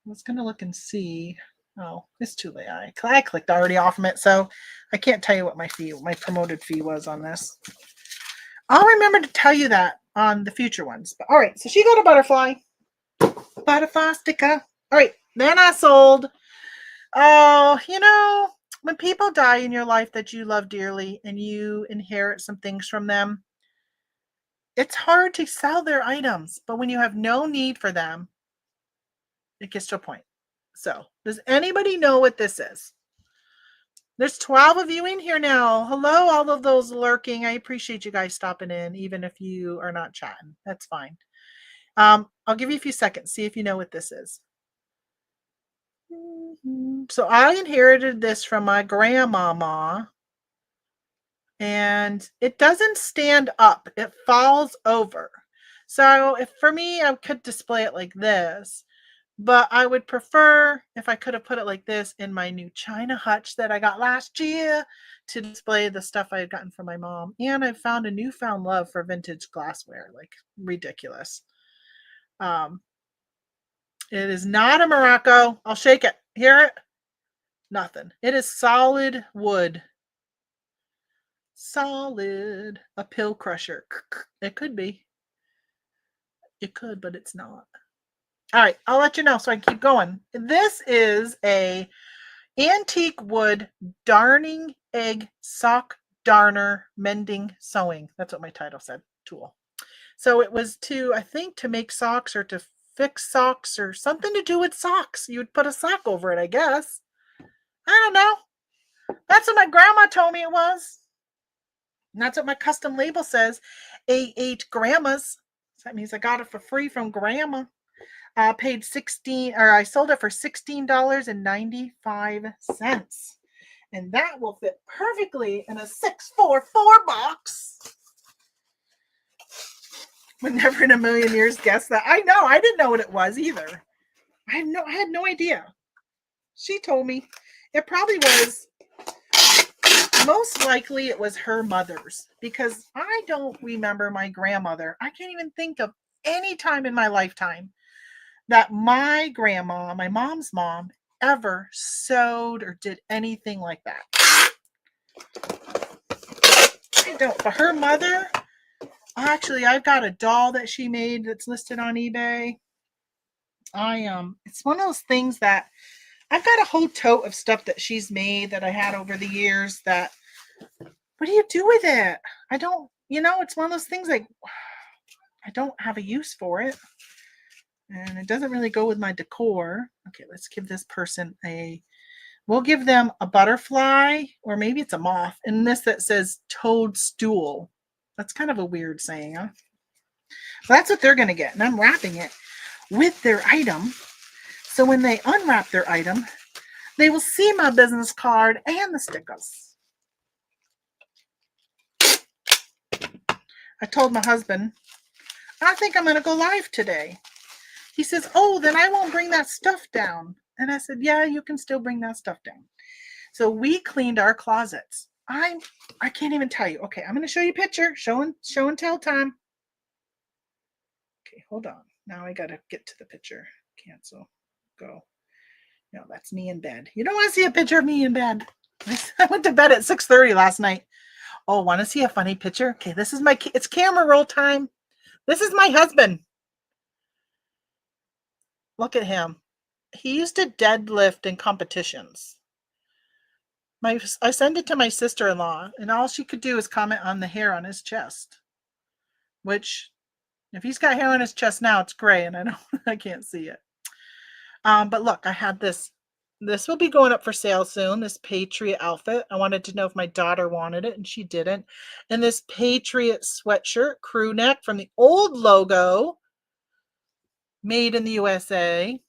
was going to look and see. Oh, it's too late. I clicked already off of it, so I can't tell you what my promoted fee was on this. I'll remember to tell you that on the future ones. But all right, so she got a butterfly sticker. All right, then I sold. Oh, when people die in your life that you love dearly and you inherit some things from them, it's hard to sell their items. But when you have no need for them, it gets to a point. So, does anybody know what this is? There's 12 of you in here now. Hello, all of those lurking. I appreciate you guys stopping in, even if you are not chatting. That's fine. I'll give you a few seconds. See if you know what this is. So I inherited this from my grandmama. And it doesn't stand up. It falls over. So for me, I could display it like this. But I would prefer if I could have put it like this in my new China hutch that I got last year to display the stuff I had gotten from my mom. And I found a newfound love for vintage glassware, like ridiculous. It is not a Morocco. I'll shake it. Hear it? Nothing. It is solid wood. Solid. A pill crusher. It could be. It could, but it's not. All right, I'll let you know so I can keep going. This is a antique wood darning egg sock darner mending sewing. That's what my title said. Tool. So it was to, I think, to make socks or to fix socks or something to do with socks. You would put a sock over it, I guess. I don't know. That's what my grandma told me it was. And that's what my custom label says. A8 grandmas. So that means I got it for free from grandma. Paid 16, or I sold it for $16.95. And that will fit perfectly in a 644 box. Would never in a million years guess that. I know, I didn't know what it was either. I had no idea. She told me it probably was, most likely it was her mother's, because I don't remember my grandmother. I can't even think of any time in my lifetime that my grandma, my mom's mom, ever sewed or did anything like that. I don't. But her mother, actually, I've got a doll that she made that's listed on eBay. It's one of those things that I've got a whole tote of stuff that she's made that I had over the years that, what do you do with it? I don't, it's one of those things like, I don't have a use for it. And it doesn't really go with my decor. Okay, let's give this person we'll give them a butterfly, or maybe it's a moth. And this that says toadstool. That's kind of a weird saying, huh? Well, that's what they're going to get. And I'm wrapping it with their item. So when they unwrap their item, they will see my business card and the stickers. I told my husband, I think I'm going to go live today. He says, oh, then I won't bring that stuff down. And I said, yeah, you can still bring that stuff down. So we cleaned our closets. I can't even tell you. Okay, I'm going to show you a picture. Show and tell time. Okay, hold on. Now I got to get to the picture. Cancel. Go. No, that's me in bed. You don't want to see a picture of me in bed. I went to bed at 6:30 last night. Oh, want to see a funny picture? Okay, this is it's camera roll time. This is my husband. Look at him. He used to deadlift in competitions. I sent it to my sister-in-law, and all she could do is comment on the hair on his chest. Which, if he's got hair on his chest now, it's gray, and I can't see it. But look, I had this. This will be going up for sale soon, this Patriot outfit. I wanted to know if my daughter wanted it, and she didn't. And this Patriot sweatshirt, crew neck, from the old logo, made in the USA.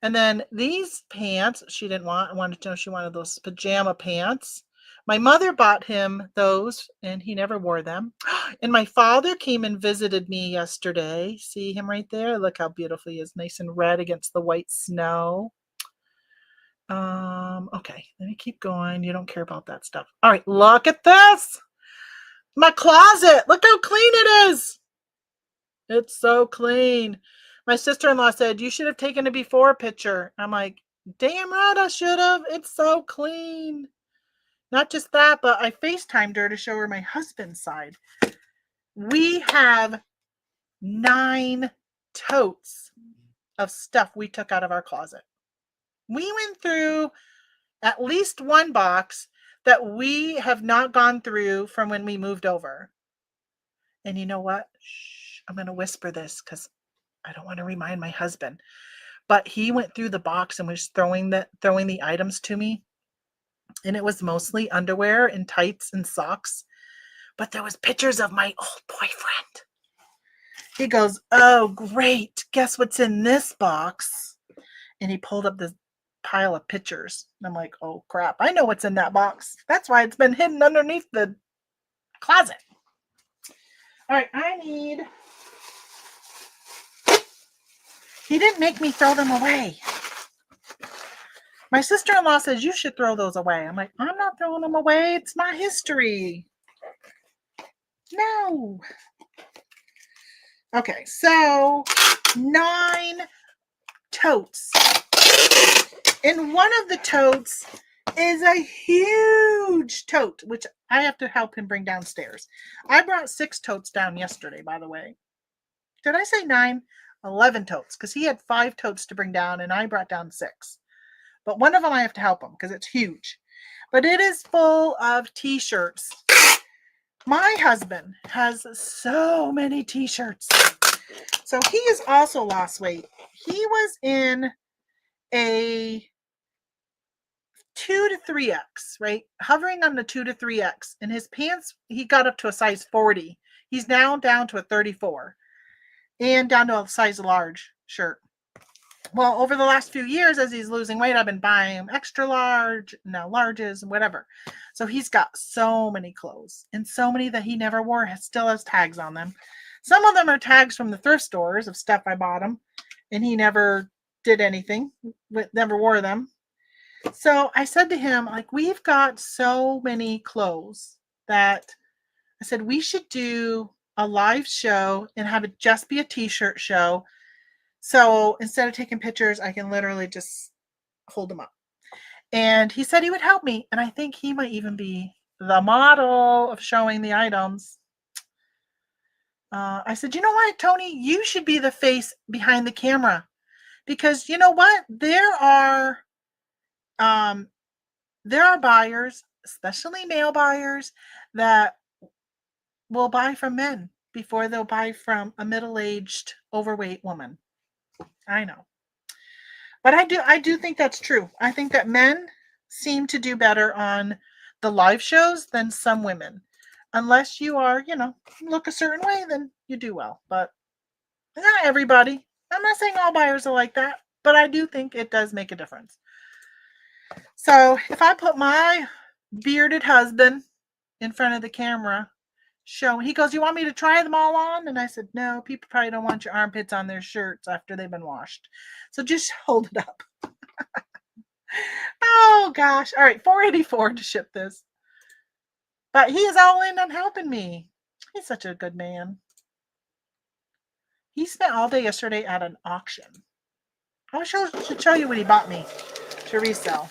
And then these pants, she didn't want. I wanted to know if she wanted those pajama pants. My mother bought him those, and he never wore them. And my father came and visited me yesterday. See him right there? Look how beautiful he is, nice and red against the white snow. Okay, let me keep going. You don't care about that stuff. All right, look at this. My closet. Look how clean it is. It's so clean. My sister-in-law said, you should have taken a before picture. I'm like, damn right I should have. It's so clean. Not just that, but I FaceTimed her to show her my husband's side. We have 9 totes of stuff we took out of our closet. We went through at least one box that we have not gone through from when we moved over. And you know what? Shh, I'm going to whisper this because I don't want to remind my husband. But he went through the box and was throwing the items to me. And it was mostly underwear and tights and socks. But there was pictures of my old boyfriend. He goes, oh, great. Guess what's in this box? And he pulled up this pile of pictures. And I'm like, oh, crap. I know what's in that box. That's why it's been hidden underneath the closet. All right, he didn't make me throw them away. My sister-in-law says, you should throw those away. I'm like, I'm not throwing them away. It's my history. No. Okay, so 9 totes. And one of the totes is a huge tote, which I have to help him bring downstairs. I brought 6 totes down yesterday, by the way. Did I say 9? 11 totes, because he had 5 totes to bring down, and I brought down 6. But one of them I have to help him, because it's huge. But it is full of t-shirts. My husband has so many t-shirts. So he has also lost weight. He was in a 2 to 3X, right? Hovering on the 2 to 3X. And his pants, he got up to a size 40. He's now down to a 34 and down to a size large shirt. Well, over the last few years, as he's losing weight, I've been buying him extra large, now larges, whatever. So he's got so many clothes, and so many that he never wore still has tags on them. Some of them are tags from the thrift stores of stuff I bought him, and he never did anything, never wore them. So I said to him, like, we've got so many clothes that I said we should do a live show and have it just be a t-shirt show. So instead of taking pictures, I can literally just hold them up. And he said he would help me. And I think he might even be the model of showing the items. I said, you know what, Tony, you should be the face behind the camera. Because you know what? There are buyers, especially male buyers, that will buy from men before they'll buy from a middle-aged, overweight woman. I know. But I do think that's true. I think that men seem to do better on the live shows than some women. Unless you are, look a certain way, then you do well. But not everybody. I'm not saying all buyers are like that, but I do think it does make a difference. So if I put my bearded husband in front of the camera, he goes, you want me to try them all on? And I said, no, people probably don't want your armpits on their shirts after they've been washed. So just hold it up. Oh gosh. All right, $4.84 to ship this. But he is all in on helping me. He's such a good man. He spent all day yesterday at an auction. I should show you what he bought me to resell.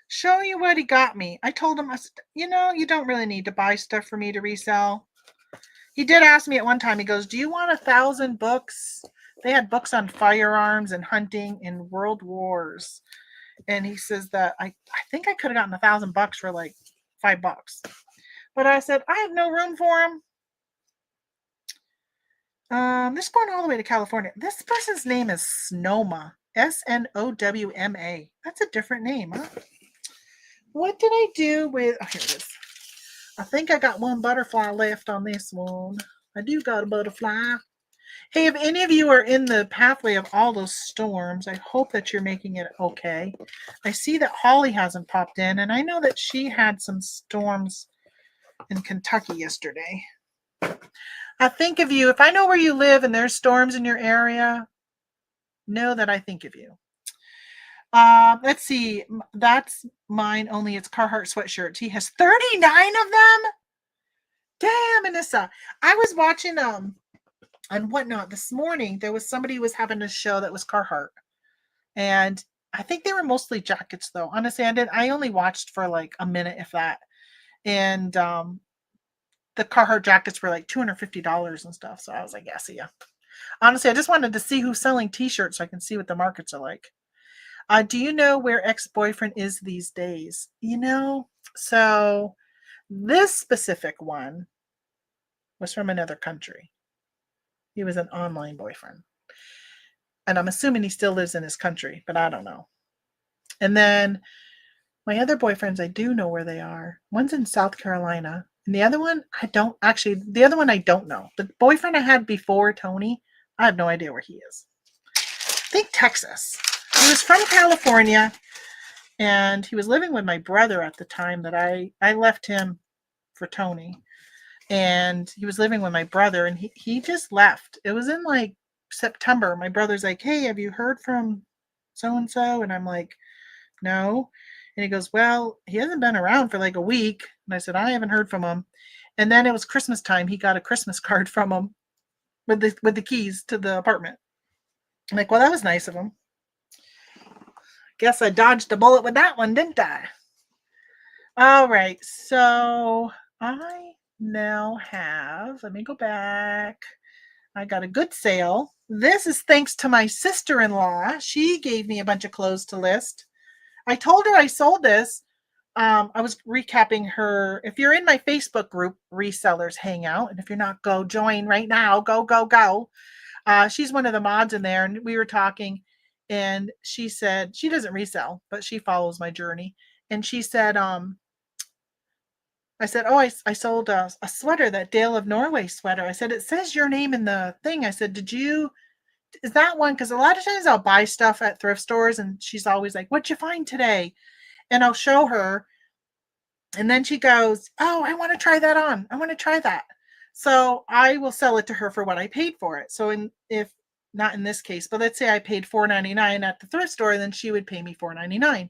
Show you what he got me. I told him, I said, you don't really need to buy stuff for me to resell. He did ask me at one time, he goes, do you want 1,000 books? They had books on firearms and hunting and world wars. And he says that I think I could have gotten $1,000 for like $5. But I said, I have no room for him. This is going all the way to California. This person's name is Snowma. Snowma. That's a different name, huh? What did I do with... Oh, here it is. I think I got one butterfly left on this one. I do got a butterfly. Hey, if any of you are in the pathway of all those storms, I hope that you're making it okay. I see that Holly hasn't popped in, and I know that she had some storms in Kentucky yesterday. I think of you. If I know where you live and there's storms in your area, know that I think of you. Let's see. That's mine, only it's Carhartt sweatshirts. He has 39 of them. Damn, Anissa. I was watching on Whatnot this morning. There was somebody who was having a show that was Carhartt. And I think they were mostly jackets, though. Honestly, I only watched for like a minute, if that. And the Carhartt jackets were like $250 and stuff. So I was like, yeah, see ya. Honestly, I just wanted to see who's selling t-shirts so I can see what the markets are like. Do you know where ex-boyfriend is these days? So this specific one was from another country. He was an online boyfriend. And I'm assuming he still lives in his country, but I don't know. And then my other boyfriends, I do know where they are. One's in South Carolina. And the other one, I don't know. The boyfriend I had before, Tony, I have no idea where he is. I think Texas. He was from California, and he was living with my brother at the time that I left him for Tony. And he was living with my brother, and he just left. It was in like September. My brother's like, hey, have you heard from so-and-so? And I'm like, no. And he goes, well, he hasn't been around for like a week. And I said, I haven't heard from him. And then it was Christmas time. He got a Christmas card from him with the keys to the apartment. I'm like, well, that was nice of him. Guess I dodged a bullet with that one, didn't I? All right. So I now have, let me go back. I got a good sale. This is thanks to my sister-in-law. She gave me a bunch of clothes to list. I told her I sold this I was recapping her. If you're in my Facebook group, Resellers Hangout, and if you're not, go join right now. Go, go, go. She's one of the mods in there, and we were talking, and she said she doesn't resell, but she follows my journey. And she said, I said, oh, I sold a sweater, that Dale of Norway sweater. I said, it says your name in the thing. I said, is that one? Because a lot of times I'll buy stuff at thrift stores, and she's always like, what'd you find today? And I'll show her. And then she goes, oh, I want to try that on. I want to try that. So I will sell it to her for what I paid for it. So if not in this case, but let's say I paid $4.99 at the thrift store, then she would pay me $4.99.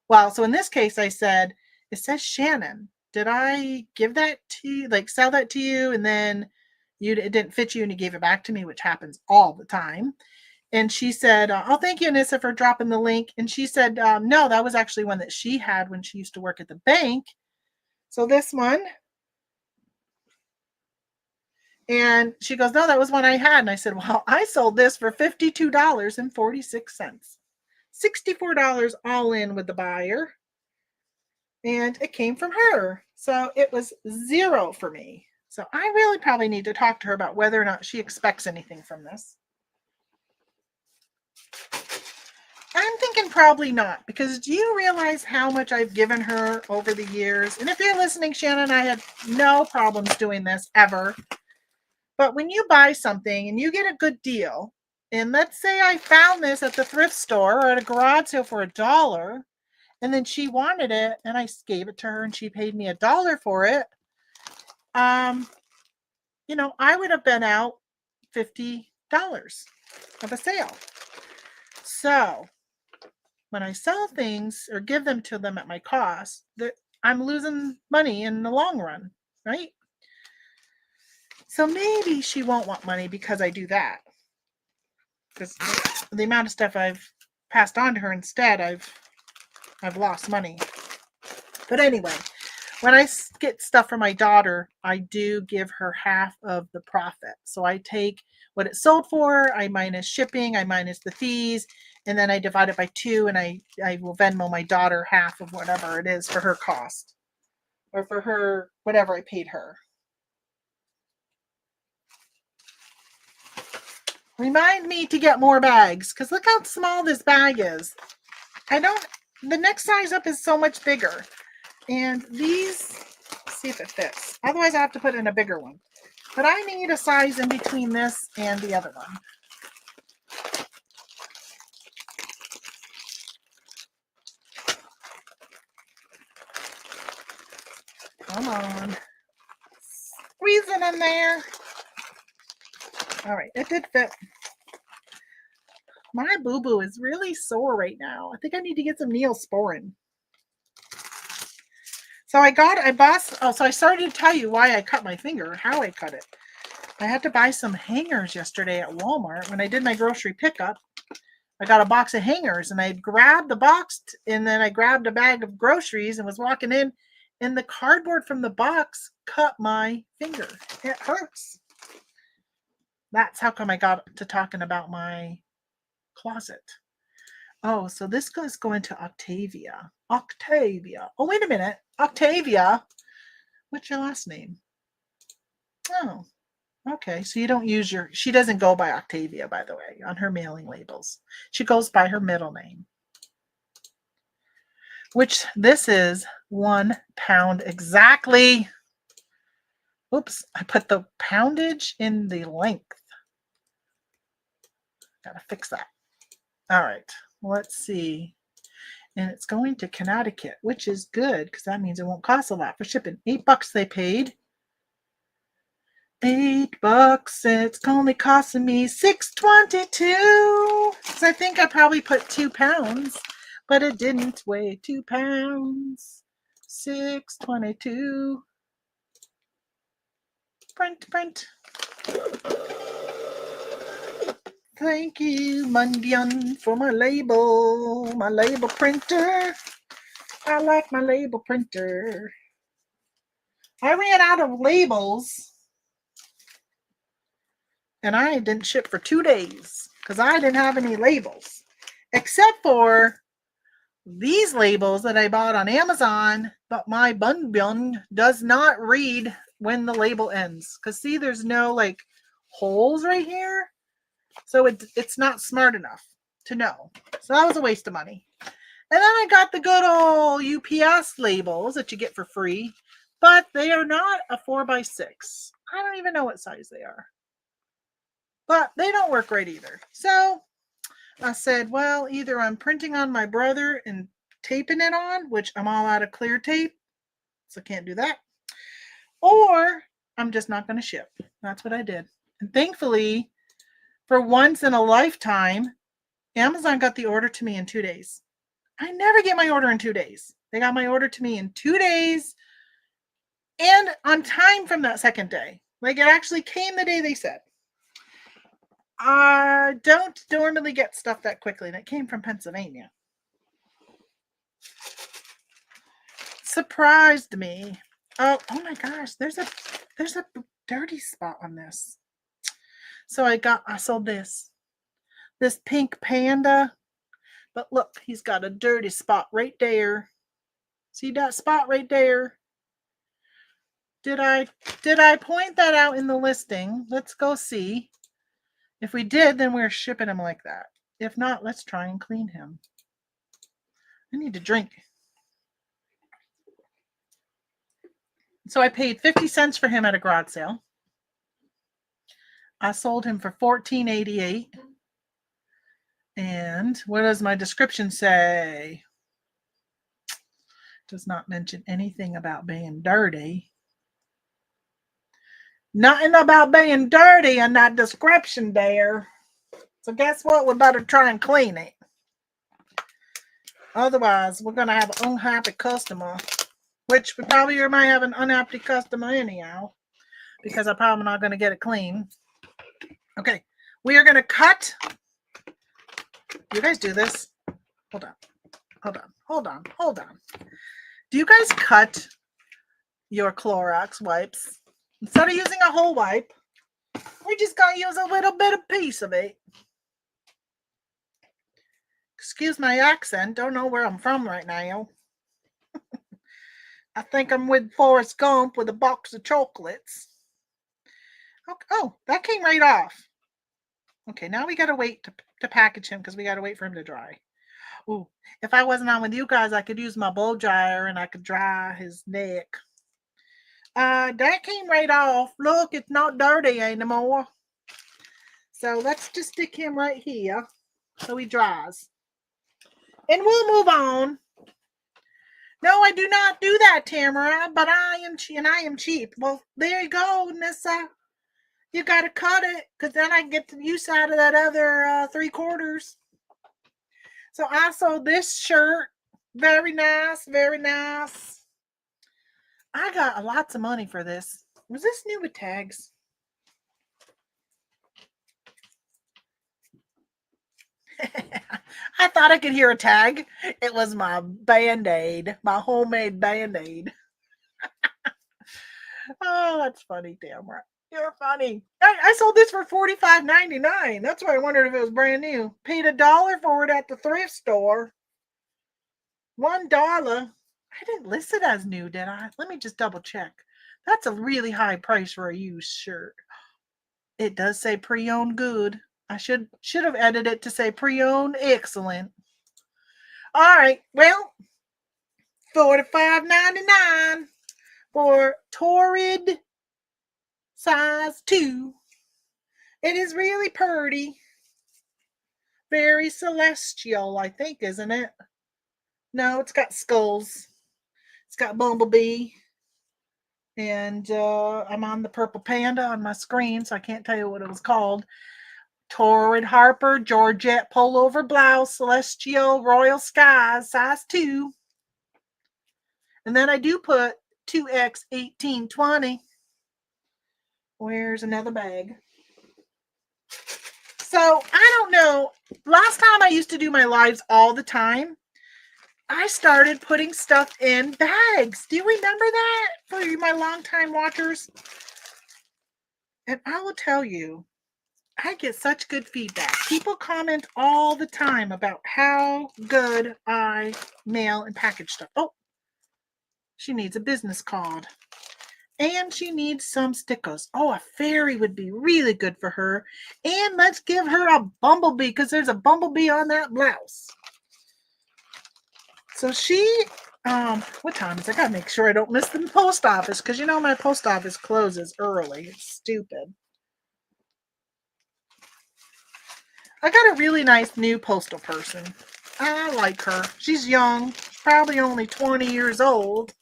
Well, so in this case, I said, it says Shannon. Did I give that to you, like sell that to you, and then it didn't fit you and you gave it back to me, which happens all the time? And she said, oh, thank you, Anissa, for dropping the link. And she said, no, that was actually one that she had when she used to work at the bank. So this one. And she goes, no, that was one I had. And I said, well, I sold this for $52.46. $64 all in with the buyer. And it came from her. So it was zero for me. So I really probably need to talk to her about whether or not she expects anything from this. I'm thinking probably not, because do you realize how much I've given her over the years? And if you're listening, Shannon, I had no problems doing this ever. But when you buy something and you get a good deal, and let's say I found this at the thrift store or at a garage sale for $1, and then she wanted it and I gave it to her and she paid me $1 for it, I would have been out $50 of a sale. So when I sell things or give them to them at my cost, I'm losing money in the long run, right? So maybe she won't want money because I do that. Because the amount of stuff I've passed on to her instead, I've lost money. But anyway, when I get stuff for my daughter, I do give her half of the profit. So I take what it sold for, I minus shipping, I minus the fees, and then I divide it by 2, and I will Venmo my daughter half of whatever it is for her cost, or for her, whatever I paid her. Remind me to get more bags, because look how small this bag is. The next size up is so much bigger. And these, let's see if it fits. Otherwise I have to put in a bigger one. But I need a size in between this and the other one. Come on. Squeeze it in there. All right, it did fit. My boo-boo is really sore right now. I think I need to get some Neosporin. So so I started to tell you why I cut my finger, how I cut it. I had to buy some hangers yesterday at Walmart. When I did my grocery pickup, I got a box of hangers, and I grabbed the box, and then I grabbed a bag of groceries and was walking in, and the cardboard from the box cut my finger. It hurts. That's how come I got to talking about my closet. Oh, so this is going to Octavia. Octavia. Oh, wait a minute. Octavia. What's your last name? Oh, okay. So you don't use she doesn't go by Octavia, by the way, on her mailing labels. She goes by her middle name. Which this is 1 pound exactly. Oops, I put the poundage in the length. Gotta fix that. All right, let's see. And it's going to Connecticut, which is good because that means it won't cost a lot for shipping. $8 they paid. $8. It's only costing me $6.22. Because I think I probably put 2 pounds, but it didn't weigh 2 pounds. $6.22. Print. Thank you, Mundian, for my label printer. I like my label printer. I ran out of labels, and I didn't ship for 2 days because I didn't have any labels, except for these labels that I bought on Amazon, but my bun does not read when the label ends. Because see, there's no like holes right here. So it's not smart enough to know. So that was a waste of money. And then I got the good old UPS labels that you get for free, but they are not a 4x6. I don't even know what size they are. But they don't work right either. So I said, well, either I'm printing on my brother and taping it on, which I'm all out of clear tape, so can't do that, or I'm just not going to ship. That's what I did. And thankfully, for once in a lifetime, Amazon got the order to me in 2 days. I never get my order in 2 days. They got my order to me in 2 days and on time from that second day. Like it actually came the day they said. I don't normally get stuff that quickly, and it came from Pennsylvania. Surprised me. Oh my gosh, there's a dirty spot on this. So I sold this pink panda. But look, he's got a dirty spot right there. See that spot right there? Did I point that out in the listing? Let's go see. If we did, then we're shipping him like that. If not, let's try and clean him. I need to drink. So I paid 50 cents for him at a garage sale. I sold him for $14.88. And what does my description say? Does not mention anything about being dirty. Nothing about being dirty in that description there. So guess what? We better try and clean it. Otherwise, we're going to have an unhappy customer. Which we probably might have an unhappy customer anyhow. Because I'm probably not going to get it clean. Okay. We are going to cut. You guys do this? Hold on. Do you guys cut your Clorox wipes? Instead of using a whole wipe, we just got to use a little bit of piece of it. Excuse my accent. Don't know where I'm from right now. I think I'm with Forrest Gump with a box of chocolates. Oh, that came right off. Okay, now we got to wait to package him because we got to wait for him to dry. Ooh, if I wasn't on with you guys, I could use my blow dryer and I could dry his neck. That came right off. Look, it's not dirty anymore. So let's just stick him right here so he dries. And we'll move on. No, I do not do that, Tamara, but I am cheap. Well, there you go, Nissa. You got to cut it because then I get the use out of that other 3/4. So I sold this shirt. Very nice, very nice. I got lots of money for this. Was this new with tags? I thought I could hear a tag. It was my Band-Aid, my homemade Band-Aid. Oh, that's funny, Tamara. You're funny. I sold this for $45.99. That's why I wondered if it was brand new. Paid $1 for it at the thrift store. $1. I didn't list it as new, did I? Let me just double check. That's a really high price for a used shirt. It does say pre-owned good. I should have edited it to say pre-owned excellent. All right, well, $45.99 for Torrid size 2. It is really pretty. Very celestial, I think, isn't it? No, it's got skulls. It's got Bumblebee. And I'm on the purple panda on my screen, so I can't tell you what it was called. Torrid Harper, Georgette pullover blouse, Celestial Royal Skies, size 2. And then I do put 2X1820. Where's another bag? So, I don't know. Last time I used to do my lives all the time, I started putting stuff in bags. Do you remember that for my longtime watchers? And I will tell you, I get such good feedback. People comment all the time about how good I mail and package stuff. Oh, she needs a business card. And she needs some stickers. Oh, a fairy would be really good for her. And let's give her a bumblebee because there's a bumblebee on that blouse. So she, what time is it? I gotta make sure I don't miss the post office because you know my post office closes early. It's stupid. I got a really nice new postal person. I like her. She's young, probably only 20 years old.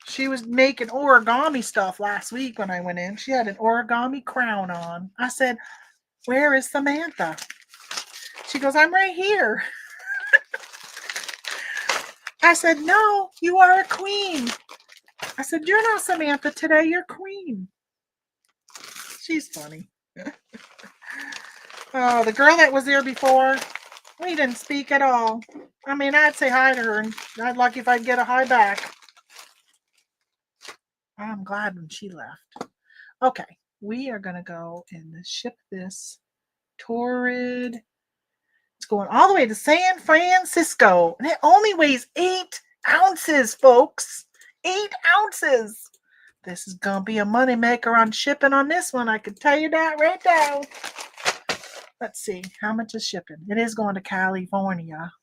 She was making origami stuff last week when I went in. She had an origami crown on. I said, "Where is Samantha?" She goes, "I'm right here." I said, "No, you are a queen." I said, "You're not Samantha today, you're Queen." She's funny. Oh, the girl that was there before, we didn't speak at all. I mean, I'd say hi to her, and I'd lucky if I'd get a hi back. I'm glad when she left. Okay, we are going to go and ship this Torrid. It's going all the way to San Francisco, and it only weighs 8 ounces, folks. 8 ounces. This is going to be a moneymaker on shipping on this one. I can tell you that right now. Let's see. How much is shipping? It is going to California.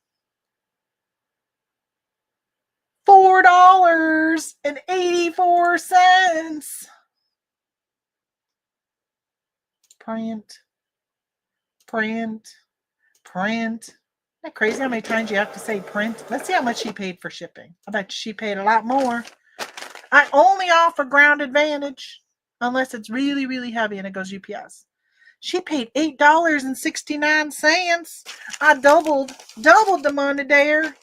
$4.84. Print. Isn't that crazy how many times you have to say print? Let's see how much she paid for shipping. I bet she paid a lot more. I only offer ground advantage unless it's really, really heavy and it goes UPS. She paid $8.69. I doubled the money there.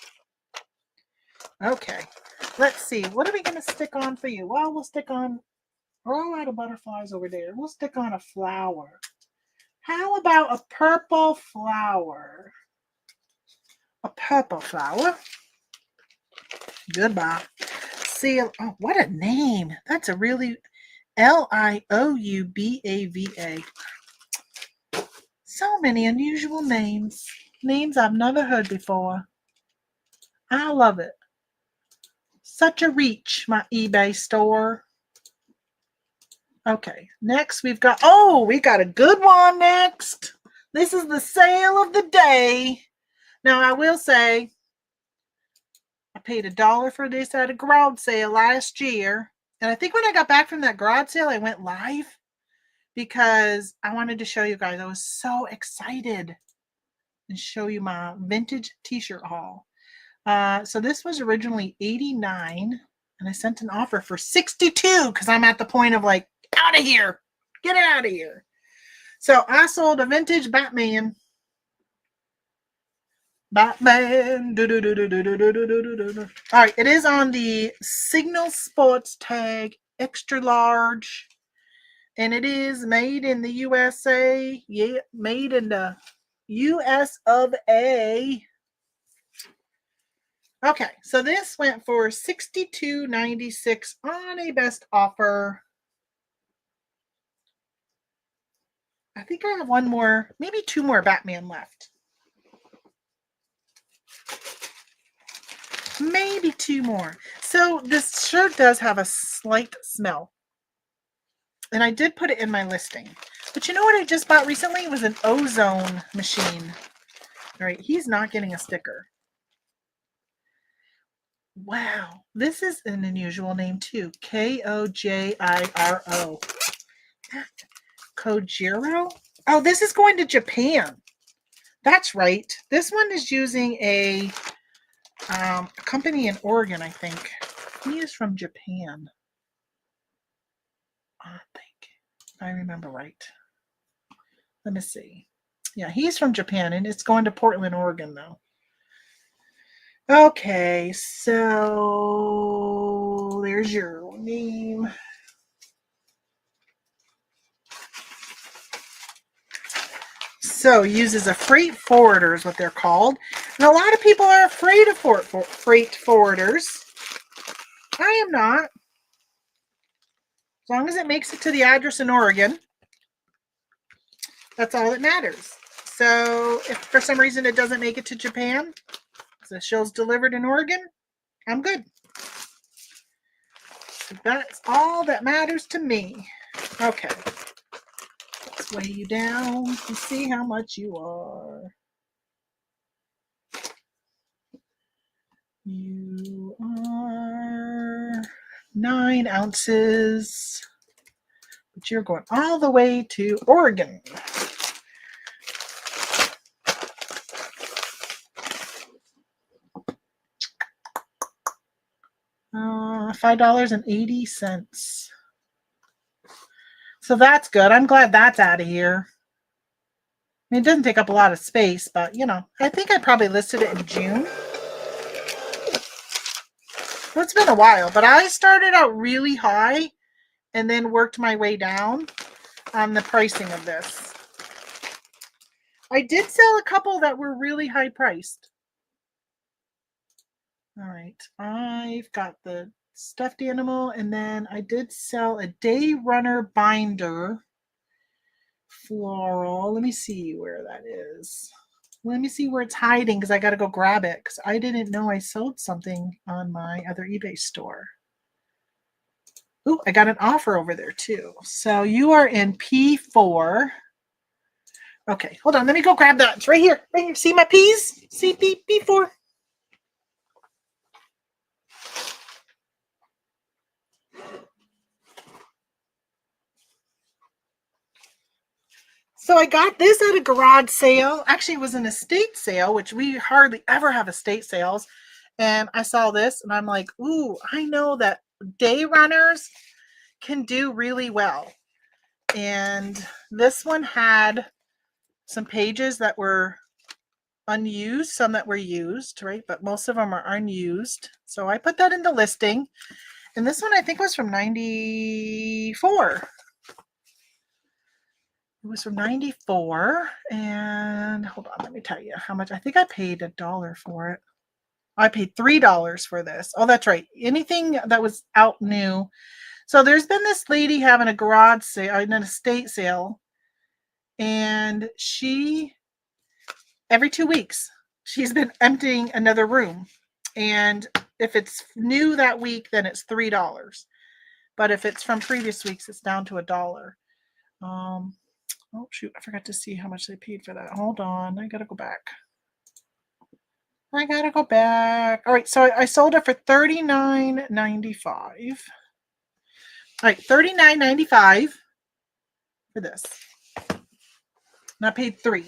Okay, let's see. What are we going to stick on for you? Well, we'll stick on, roll out of butterflies over there. We'll stick on a flower. How about a purple flower? A purple flower. Goodbye. Seal. Oh, what a name. That's a really Liobava. So many unusual names. Names I've never heard before. I love it. Such a reach, my eBay store. Okay, next we got a good one next. This is the sale of the day. Now, I will say, I paid $1 for this at a garage sale last year. And I think when I got back from that garage sale, I went live because I wanted to show you guys. I was so excited and show you my vintage t-shirt haul. So this was originally $89, and I sent an offer for $62 because I'm at the point of like, out of here. Get out of here. So I sold a vintage Batman. All right, it is on the Signal Sports tag, extra large, and it is made in the USA. Yeah, made in the US of A. Okay, so this went for $62.96 on a best offer. I think I have one more, maybe 2 more Batman left. Maybe 2 more. So this shirt does have a slight smell. And I did put it in my listing. But you know what I just bought recently? It was an ozone machine. All right, he's not getting a sticker. Wow, this is an unusual name too. Kojiro. Kojiro? Oh, this is going to Japan. That's right. This one is using a company in Oregon, I think. He is from Japan. I think, if I remember right. Let me see. Yeah, he's from Japan, and it's going to Portland, Oregon, though. Okay, so there's your name. So uses a freight forwarder is what they're called. And a lot of people are afraid of freight forwarders. I am not. As long as it makes it to the address in Oregon. That's all that matters. So if for some reason it doesn't make it to Japan, the show's delivered in Oregon, I'm good. That's all that matters to me. Okay. Let's weigh you down and see how much you are. You are 9 ounces. But you're going all the way to Oregon. $5.80. So that's good. I'm glad that's out of here. I mean, it doesn't take up a lot of space, but you know, I think I probably listed it in June. Well, it's been a while, but I started out really high and then worked my way down on the pricing of this. I did sell a couple that were really high priced. All right, I've got the stuffed animal, and then I did sell a day runner binder floral. Let me see where that is. Let me see where it's hiding because I got to go grab it because I didn't know I sold something on my other eBay store. Ooh, I got an offer over there too. So you are in P4. Okay, hold on. Let me go grab that. It's right here. Right here. See my P's? See P4. So I got this at a garage sale. Actually, it was an estate sale, which we hardly ever have estate sales. And I saw this and I'm like, ooh, I know that day runners can do really well. And this one had some pages that were unused, some that were used, right? But most of them are unused. So I put that in the listing. And this one I think was from 94. It was from 94. And hold on, let me tell you how much. I think I paid $1 for it. I paid $3 for this. Oh, that's right. Anything that was out new. So there's been this lady having a garage sale, an estate sale. And she, every 2 weeks, she's been emptying another room. And if it's new that week, then it's $3. But if it's from previous weeks, it's down to $1. Oh, shoot. I forgot to see how much they paid for that. Hold on. I got to go back. All right. So I sold it for $39.95. All right. $39.95 for this. And I paid $3.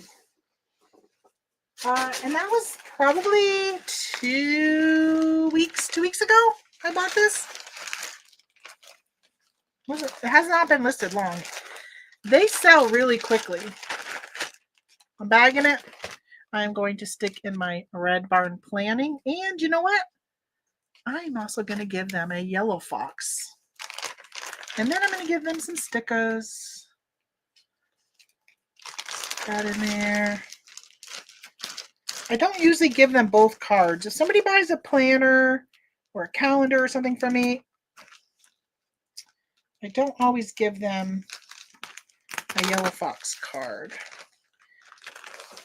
And that was probably 2 weeks ago I bought this. It has not been listed long. They sell really quickly. I'm bagging it. I'm going to stick in my Red Barn planning. And you know what? I'm also going to give them a yellow fox. And then I'm going to give them some stickers. That in there. I don't usually give them both cards. If somebody buys a planner or a calendar or something for me, I don't always give them a yellow fox card.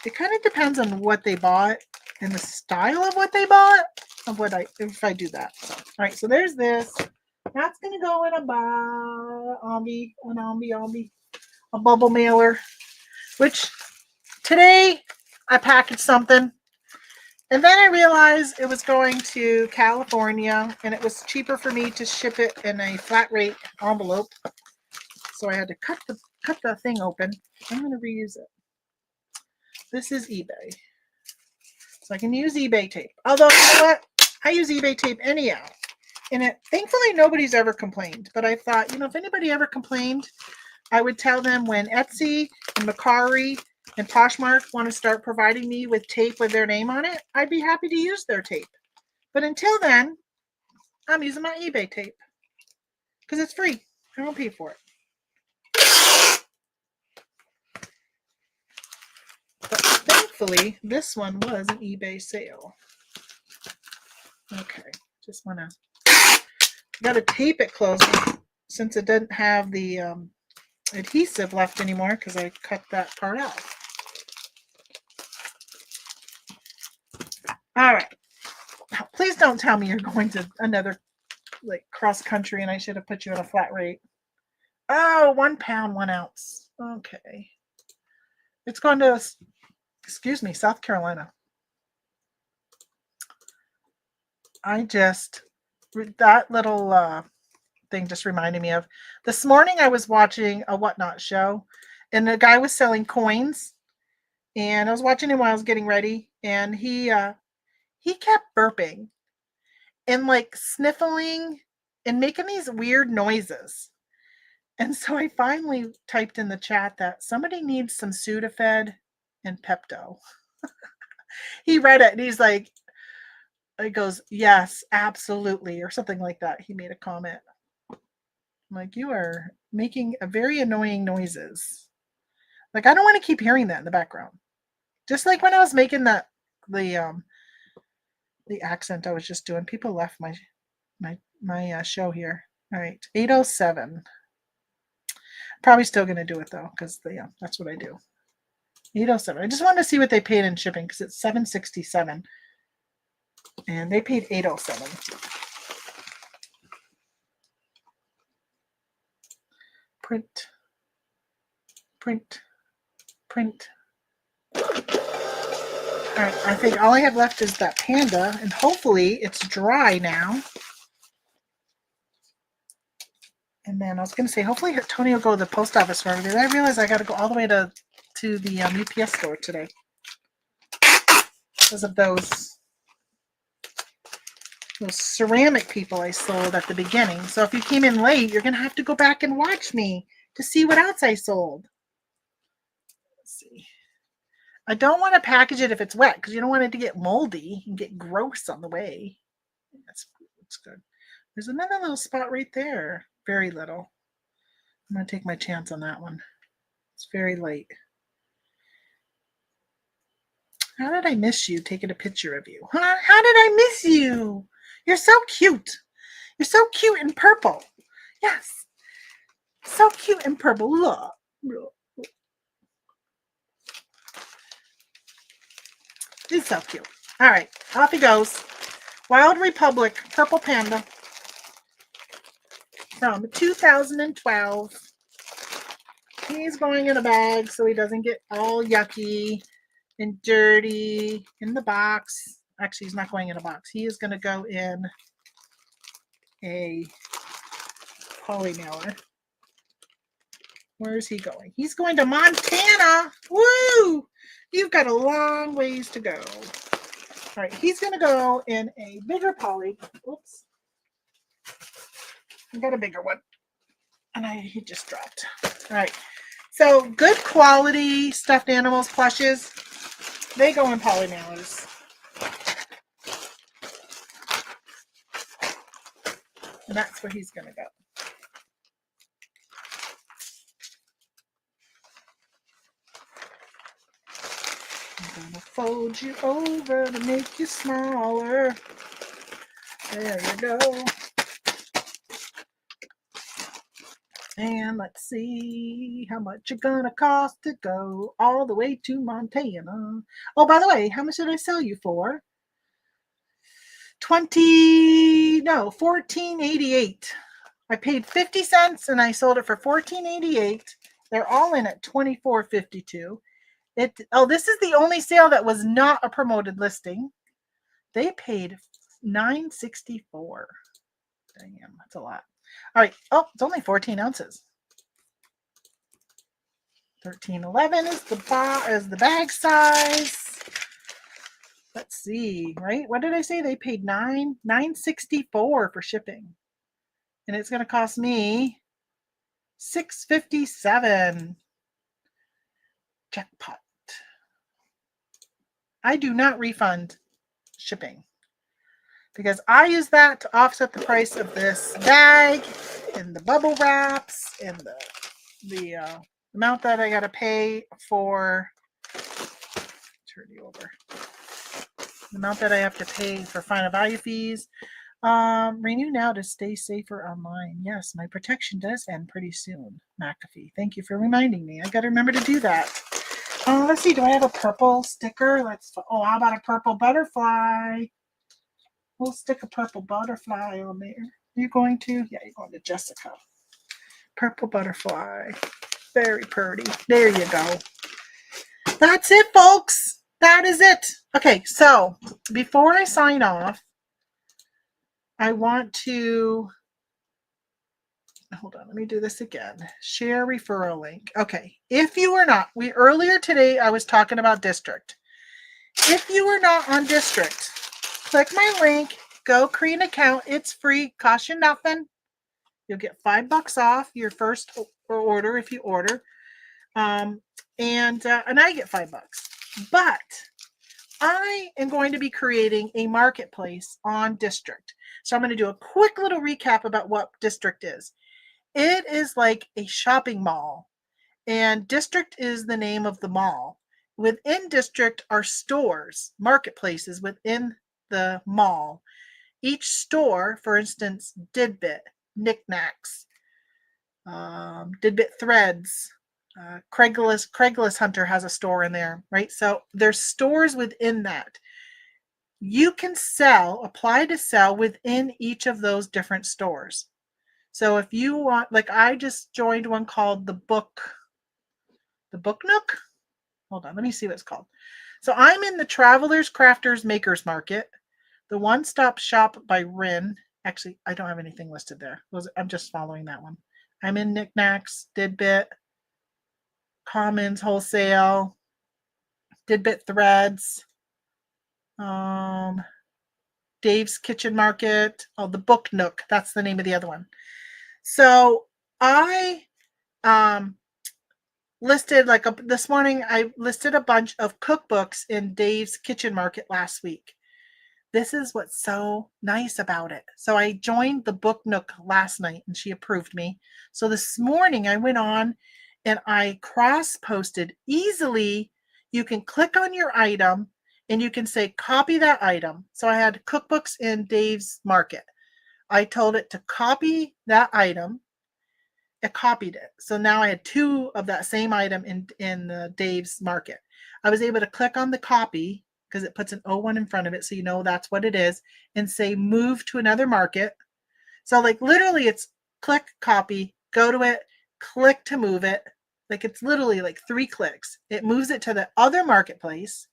It kind of depends on what they bought and the style of what they bought of what if I do that. So, all right, so there's this. That's gonna go in a bubble mailer. Which today I packaged something, and then I realized it was going to California, and it was cheaper for me to ship it in a flat rate envelope. So I had to cut the thing open. I'm gonna reuse it. This is eBay. So I can use eBay tape. Although, you know what? I use eBay tape anyhow. And thankfully, nobody's ever complained. But I thought, you know, if anybody ever complained, I would tell them when Etsy and Mercari and Poshmark want to start providing me with tape with their name on it, I'd be happy to use their tape. But until then, I'm using my eBay tape. Because it's free. I don't pay for it. But thankfully, this one was an eBay sale. Okay, just want to, got to tape it closed since it doesn't have the adhesive left anymore because I cut that part out. All right. Now, please don't tell me you're going to another like cross country and I should have put you at a flat rate. Oh, 1 pound, 1 ounce. Okay. It's going to, excuse me, South Carolina. That little thing just reminded me of this morning. I was watching a Whatnot show and the guy was selling coins and I was watching him while I was getting ready and he kept burping and like sniffling and making these weird noises. And so I finally typed in the chat that somebody needs some Sudafed and Pepto. He read it and he's like, he goes, yes, absolutely, or something like that. He made a comment. I'm like, you are making a very annoying noises. Like, I don't want to keep hearing that in the background. Just like when I was making the accent I was just doing. People left my show here. All right, 807. Probably still going to do it though, because that's what I do. 807. I just wanted to see what they paid in shipping because it's $767. And they paid $807. Print. All right, I think all I have left is that panda, and hopefully it's dry now. And then I was going to say, hopefully Tony will go to the post office for me. But I realized I got to go all the way to the UPS store today because of those ceramic people I sold at the beginning. So if you came in late, you're going to have to go back and watch me to see what else I sold. Let's see. I don't want to package it if it's wet because you don't want it to get moldy and get gross on the way. That's good. There's another little spot right there. Very little. I'm going to take my chance on that one. It's very light. How did I miss you taking a picture of you? Huh? How did I miss you? You're so cute. You're so cute in purple. Yes. So cute in purple. Look. He's so cute. All right. Off he goes. Wild Republic Purple Panda from 2012. He's going in a bag so he doesn't get all yucky and dirty in the box. Actually, he's not going in a box. He is going to go in a poly mailer. Where is he going? He's going to Montana. Woo! You've got a long ways to go. All right, he's going to go in a bigger poly. Oops. I got a bigger one. And he just dropped. All right. So good quality stuffed animals, plushes, they go in poly mailers. And that's where he's going to go. I'm going to fold you over to make you smaller. There you go. And let's see how much it's going to cost to go all the way to Montana. Oh, by the way, how much did I sell you for? $14.88. I paid 50 cents and I sold it for $14.88. They're all in at $24.52. This is the only sale that was not a promoted listing. They paid $9.64. Damn, that's a lot. All right. Oh, it's only 14 ounces. $13.11 is the bag size. Let's see, right? What did I say? They paid $9.64 for shipping. And it's going to cost me $6.57. Jackpot. I do not refund shipping because I use that to offset the price of this bag and the bubble wraps and the amount that I got to pay for. Turn you over. The amount that I have to pay for final value fees. Renew now to stay safer online. Yes, my protection does end pretty soon. McAfee, thank you for reminding me. I got to remember to do that. Let's see. Do I have a purple sticker? How about a purple butterfly? We'll stick a purple butterfly on there. You going to? Yeah, you're going to Jessica. Purple butterfly. Very pretty. There you go. That's it, folks. That is it. Okay, so before I sign off, I want to hold on, let me do this again. Share referral link. Okay, if you are not, earlier today I was talking about District. If you are not on District, click my link, go create an account. It's free, costs you nothing. You'll get $5 off your first order if you order. And I get $5. But I am going to be creating a marketplace on District. So I'm going to do a quick little recap about what District is. It is like a shopping mall, and District is the name of the mall. Within District are stores, marketplaces within the mall. Each store, for instance, Didbit, Knickknacks, Didbit Threads, Craigslist Hunter has a store in there, right? So there's stores within that. You can apply to sell within each of those different stores. So if you want, like I just joined one called the Book Nook. Hold on, let me see what it's called. So I'm in the Travelers, Crafters, Makers Market, the One Stop Shop by Rin. Actually, I don't have anything listed there. I'm just following that one. I'm in Knickknacks, Didbit, Commons Wholesale, Didbit Threads, Dave's Kitchen Market. Oh, the Book Nook. That's the name of the other one. So I listed this morning. I listed a bunch of cookbooks in Dave's Kitchen Market last week. This is what's so nice about it. So I joined the Book Nook last night and she approved me. So this morning I went on and I cross-posted easily. You can click on your item and you can say, copy that item. So I had cookbooks in Dave's Market. I told it to copy that item. It copied it. So now I had 2 of that same item in the Dave's Market. I was able to click on the copy because it puts an O1 in front of it, so you know that's what it is, and say move to another market. So like literally it's click, copy, go to it, click to move it. Like it's literally like 3 clicks. It moves it to the other marketplace.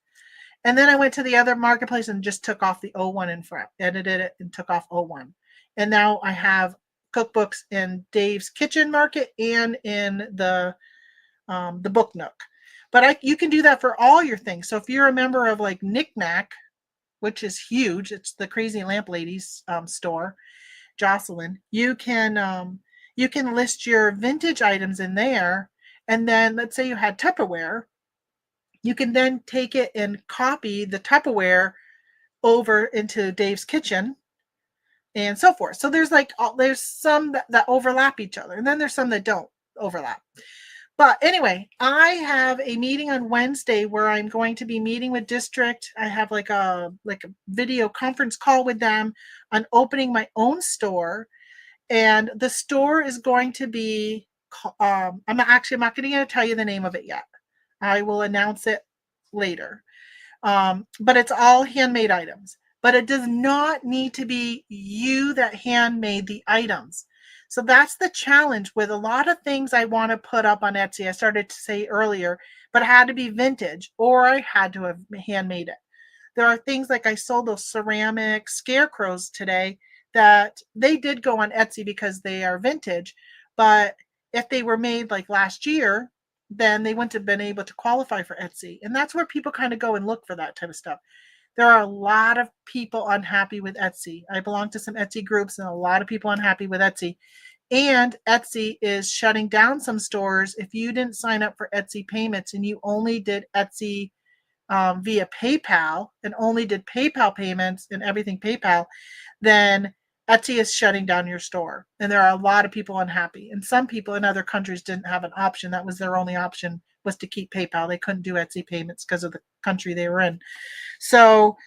And then I went to the other marketplace and just took off the O1 in front, edited it and took off O1. And now I have cookbooks in Dave's Kitchen Market and in the Book Nook. But you can do that for all your things. So if you're a member of like Knickknack, which is huge, it's the Crazy Lamp Ladies store, Jocelyn, you can list your vintage items in there. And then let's say you had Tupperware, you can then take it and copy the Tupperware over into Dave's Kitchen and so forth. So there's some that overlap each other, and then there's some that don't overlap. But anyway, I have a meeting on Wednesday where I'm going to be meeting with District. I have like a video conference call with them on opening my own store. And the store is going to be, I'm not going to tell you the name of it yet. I will announce it later. But it's all handmade items. But it does not need to be you that handmade the items. So that's the challenge with a lot of things I want to put up on Etsy. I started to say earlier, but it had to be vintage or I had to have handmade it. There are things like I sold those ceramic scarecrows today that they did go on Etsy because they are vintage. But if they were made like last year, then they wouldn't have been able to qualify for Etsy. And that's where people kind of go and look for that type of stuff. There are a lot of people unhappy with Etsy. I belong to some Etsy groups and a lot of people unhappy with Etsy. And Etsy is shutting down some stores. If you didn't sign up for Etsy payments and you only did Etsy via PayPal and only did PayPal payments and everything PayPal, then Etsy is shutting down your store. And there are a lot of people unhappy. And some people in other countries didn't have an option. That was their only option, was to keep PayPal. They couldn't do Etsy payments because of the country they were in. So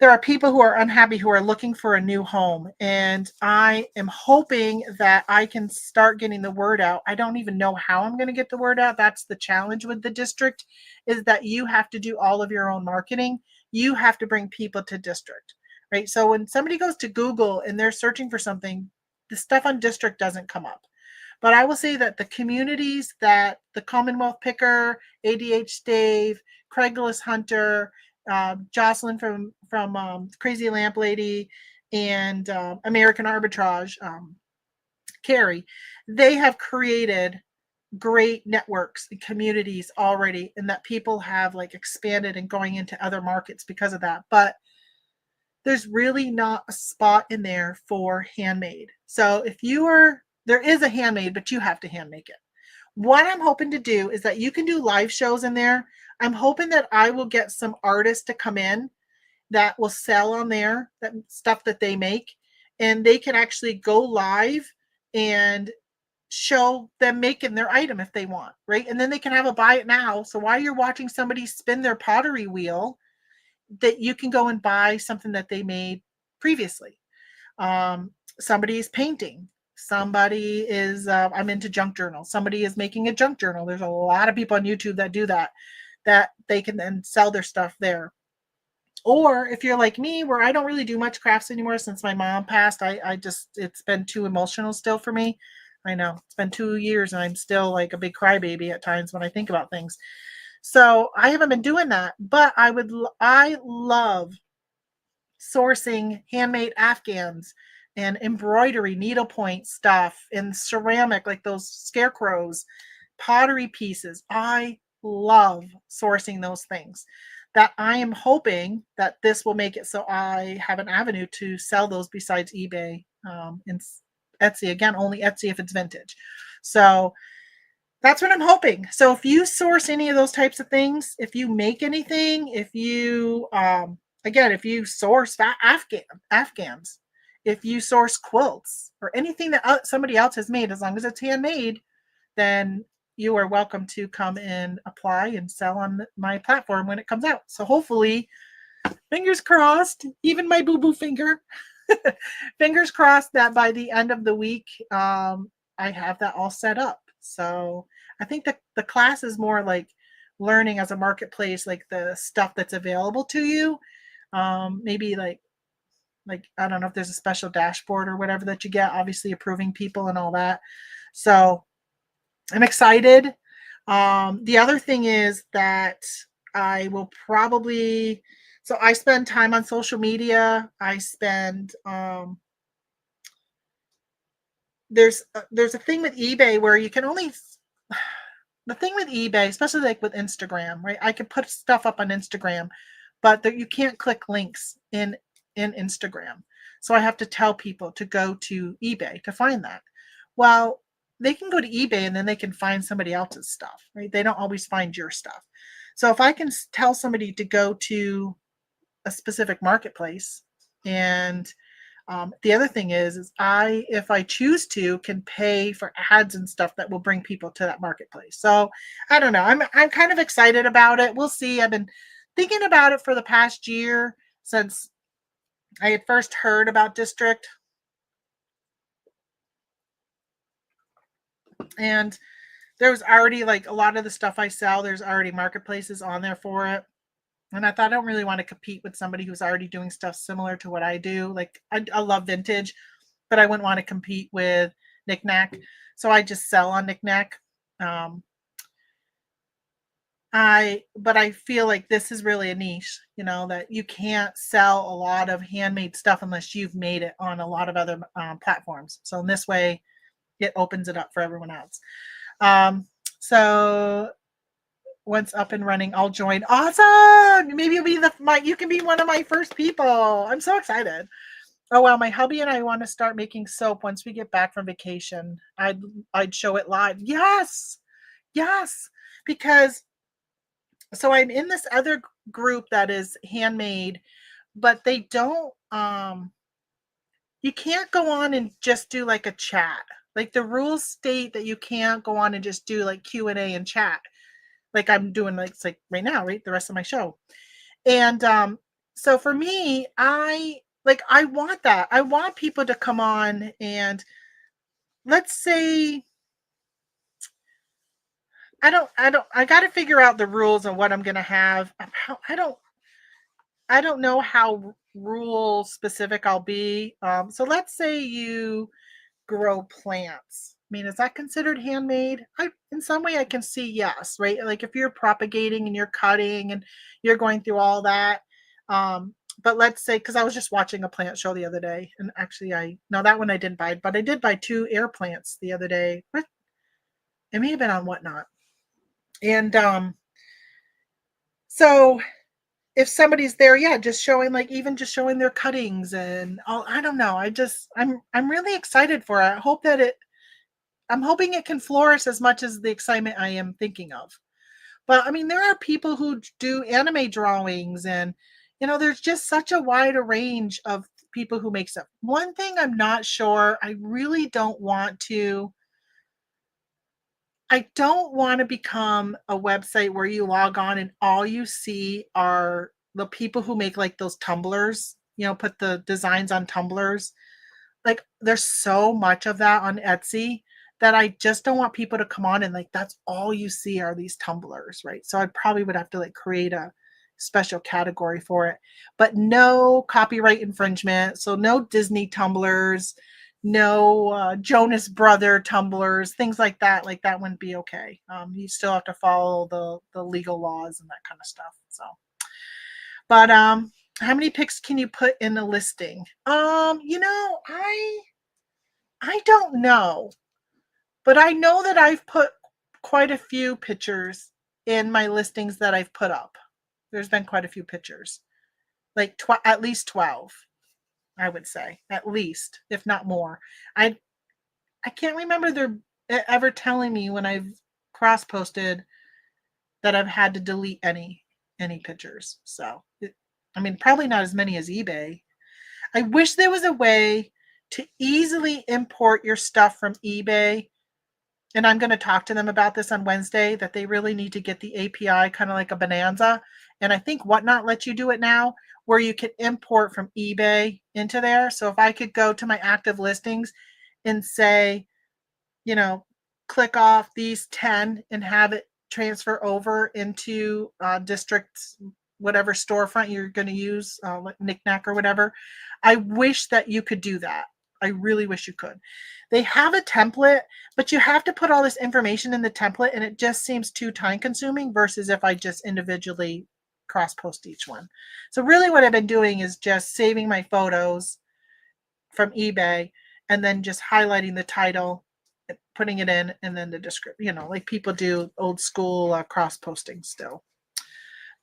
there are people who are unhappy who are looking for a new home, and I am hoping that I can start getting the word out. I don't even know how I'm going to get the word out. That's the challenge with the district, is that you have to do all of your own marketing. You have to bring people to district, right? So when somebody goes to Google and they're searching for something, the stuff on district doesn't come up. But I will say that the communities that the Commonwealth Picker, ADH Dave, Craigslist Hunter, Jocelyn from Crazy Lamp Lady, and American Arbitrage, Carrie, they have created great networks and communities already, and that people have like expanded and going into other markets because of that. But there's really not a spot in there for handmade. So if you are, there is a handmade, but you have to hand make it. What I'm hoping to do is that you can do live shows in there. I'm hoping that I will get some artists to come in that will sell on there, that stuff that they make, and they can actually go live and show them making their item if they want, right? And then they can have a buy it now. So while you're watching somebody spin their pottery wheel, that you can go and buy something that they made previously. Somebody is painting. Somebody is, I'm into junk journals. Somebody is making a junk journal. There's a lot of people on YouTube that do that, that they can then sell their stuff there. Or if you're like me, where I don't really do much crafts anymore since my mom passed, I just, it's been too emotional still for me. I know it's been 2 years and I'm still like a big crybaby at times when I think about things. So I haven't been doing that, but I love sourcing handmade Afghans and embroidery, needlepoint stuff, and ceramic, like those scarecrows, pottery pieces. I love sourcing those things. That I am hoping that this will make it so I have an avenue to sell those besides eBay, and Etsy. Again, only Etsy if it's vintage. So that's what I'm hoping. So if you source any of those types of things, if you make anything, if you again, if you source Afghans, if you source quilts or anything that somebody else has made, as long as it's handmade, then you are welcome to come and apply and sell on my platform when it comes out. So hopefully, fingers crossed, even my boo-boo finger, fingers crossed that by the end of the week, I have that all set up. So I think that the class is more like learning as a marketplace, like the stuff that's available to you. Maybe like I don't know if there's a special dashboard or whatever that you get, obviously approving people and all that. So I'm excited. The other thing is that I will probably, so I spend time on social media. I spend there's a thing with eBay where you can only, the thing with eBay, especially like with Instagram, right? I can put stuff up on Instagram, but you can't click links in Instagram. So I have to tell people to go to eBay to find that. Well, they can go to eBay and then they can find somebody else's stuff, right? They don't always find your stuff. So if I can tell somebody to go to a specific marketplace, and the other thing is if I choose to, can pay for ads and stuff that will bring people to that marketplace. So I don't know. I'm kind of excited about it. We'll see. I've been thinking about it for the past year since I had first heard about District. And there was already like a lot of the stuff I sell, there's already marketplaces on there for it. And I thought I don't really want to compete with somebody who's already doing stuff similar to what I do. Like I love vintage, but I wouldn't want to compete with Knick-Knack. So I just sell on Knick-Knack. But I feel like this is really a niche, that you can't sell a lot of handmade stuff unless you've made it on a lot of other platforms. So in this way, it opens it up for everyone else. So once up and running, I'll join. Awesome! Maybe you'll be you can be one of my first people. I'm so excited. Oh wow, my hubby and I want to start making soap once we get back from vacation. I'd show it live. Yes. Yes. Because so I'm in this other group that is handmade, but they don't you can't go on and just do like a chat. Like the rules state that you can't go on and just do like Q&A and chat like I'm doing, like it's like right now, right? The rest of my show. And so for me, I want that. I want people to come on and let's say I got to figure out the rules on what I'm going to have. I don't know how rule specific I'll be. So let's say you grow plants. I mean, is that considered handmade? In some way I can see yes, right? Like if you're propagating and you're cutting and you're going through all that. But let's say, because I was just watching a plant show the other day, and actually that one I didn't buy, but I did buy 2 air plants the other day. What? It may have been on Whatnot. And so if somebody's there, yeah, just showing like even just showing their cuttings and all, I don't know. I'm really excited for it. I'm hoping it can flourish as much as the excitement I am thinking of. But I mean, there are people who do anime drawings, and there's just such a wide range of people who make stuff. One thing I'm not sure, I don't want to become a website where you log on and all you see are the people who make like those tumblers, put the designs on tumblers. Like there's so much of that on Etsy that I just don't want people to come on and like that's all you see are these tumblers, right? So I probably would have to like create a special category for it. But no copyright infringement, so no Disney tumblers, no Jonas Brother tumblers, things like that. Like that wouldn't be okay. You still have to follow the legal laws and that kind of stuff. So, but how many pics can you put in a listing? I don't know, but I know that I've put quite a few pictures in my listings that I've put up. There's been quite a few pictures, like at least 12, I would say, at least, if not more. I can't remember there ever telling me when I've cross posted that I've had to delete any pictures. So, I mean, probably not as many as eBay. I wish there was a way to easily import your stuff from eBay. And I'm going to talk to them about this on Wednesday, that they really need to get the API kind of like a bonanza. And I think Whatnot lets you do it now, where you can import from eBay into there. So if I could go to my active listings and say, click off these 10 and have it transfer over into districts, whatever storefront you're going to use, like Knickknack or whatever. I wish that you could do that. I really wish you could. They have a template, but you have to put all this information in the template, and it just seems too time consuming versus if I just individually cross post each one. So really what I've been doing is just saving my photos from eBay and then just highlighting the title, putting it in, and then the description, like people do old school cross posting still.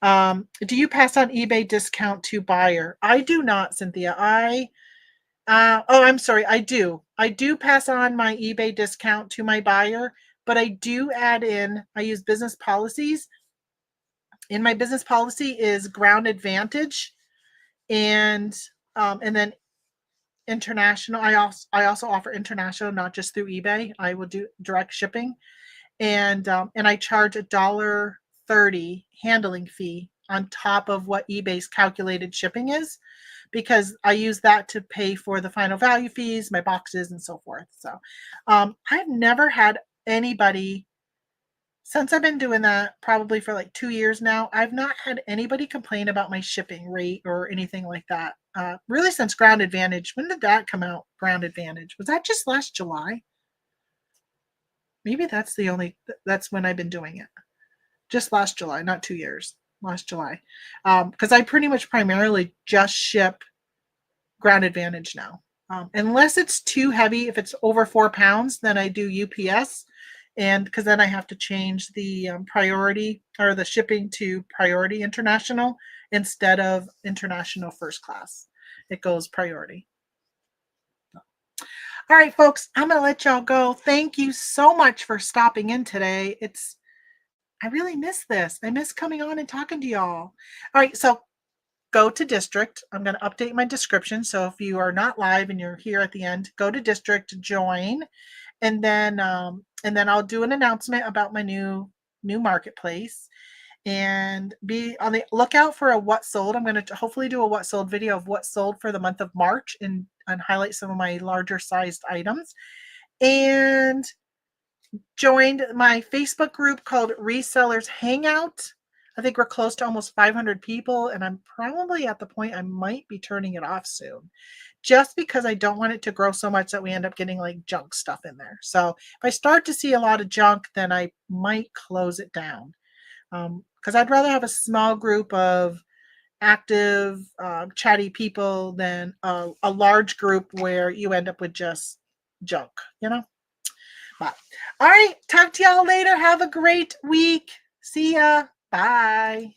Do you pass on eBay discount to buyer? I do not, Cynthia. I'm sorry. I do. I do pass on my eBay discount to my buyer, but I do I use business policies. In my business policy is ground advantage and then international. I also offer international, not just through eBay. I will do direct shipping, and I charge $1.30 handling fee on top of what eBay's calculated shipping is, because I use that to pay for the final value fees, my boxes, and so forth. So I've never had anybody, since I've been doing that probably for like 2 years now, I've not had anybody complain about my shipping rate or anything like that. Really, since Ground Advantage. When did that come out? Ground Advantage. Was that just last July? Maybe that's when I've been doing it. Just last July, not 2 years. Last July. Because I pretty much primarily just ship Ground Advantage now. Unless it's too heavy, if it's over 4 pounds, then I do UPS. And because then I have to change the priority or the shipping to priority international instead of international first class. It goes priority. All right, folks, I'm going to let y'all go. Thank you so much for stopping in today. I really miss this. I miss coming on and talking to y'all. All right, so go to district. I'm going to update my description. So if you are not live and you're here at the end, go to district, join, and then I'll do an announcement about my new marketplace. and be on the lookout for a what sold. I'm going to hopefully do a what sold video of what sold for the month of March and highlight some of my larger sized items. And joined my Facebook group called Resellers Hangout. I think we're close to almost 500 people, and I'm probably at the point I might be turning it off soon, just because I don't want it to grow so much that we end up getting like junk stuff in there. So if I start to see a lot of junk, then I might close it down, because I'd rather have a small group of active, chatty people than a large group where you end up with just junk, you know? But all right, talk to y'all later. Have a great week. See ya. Bye.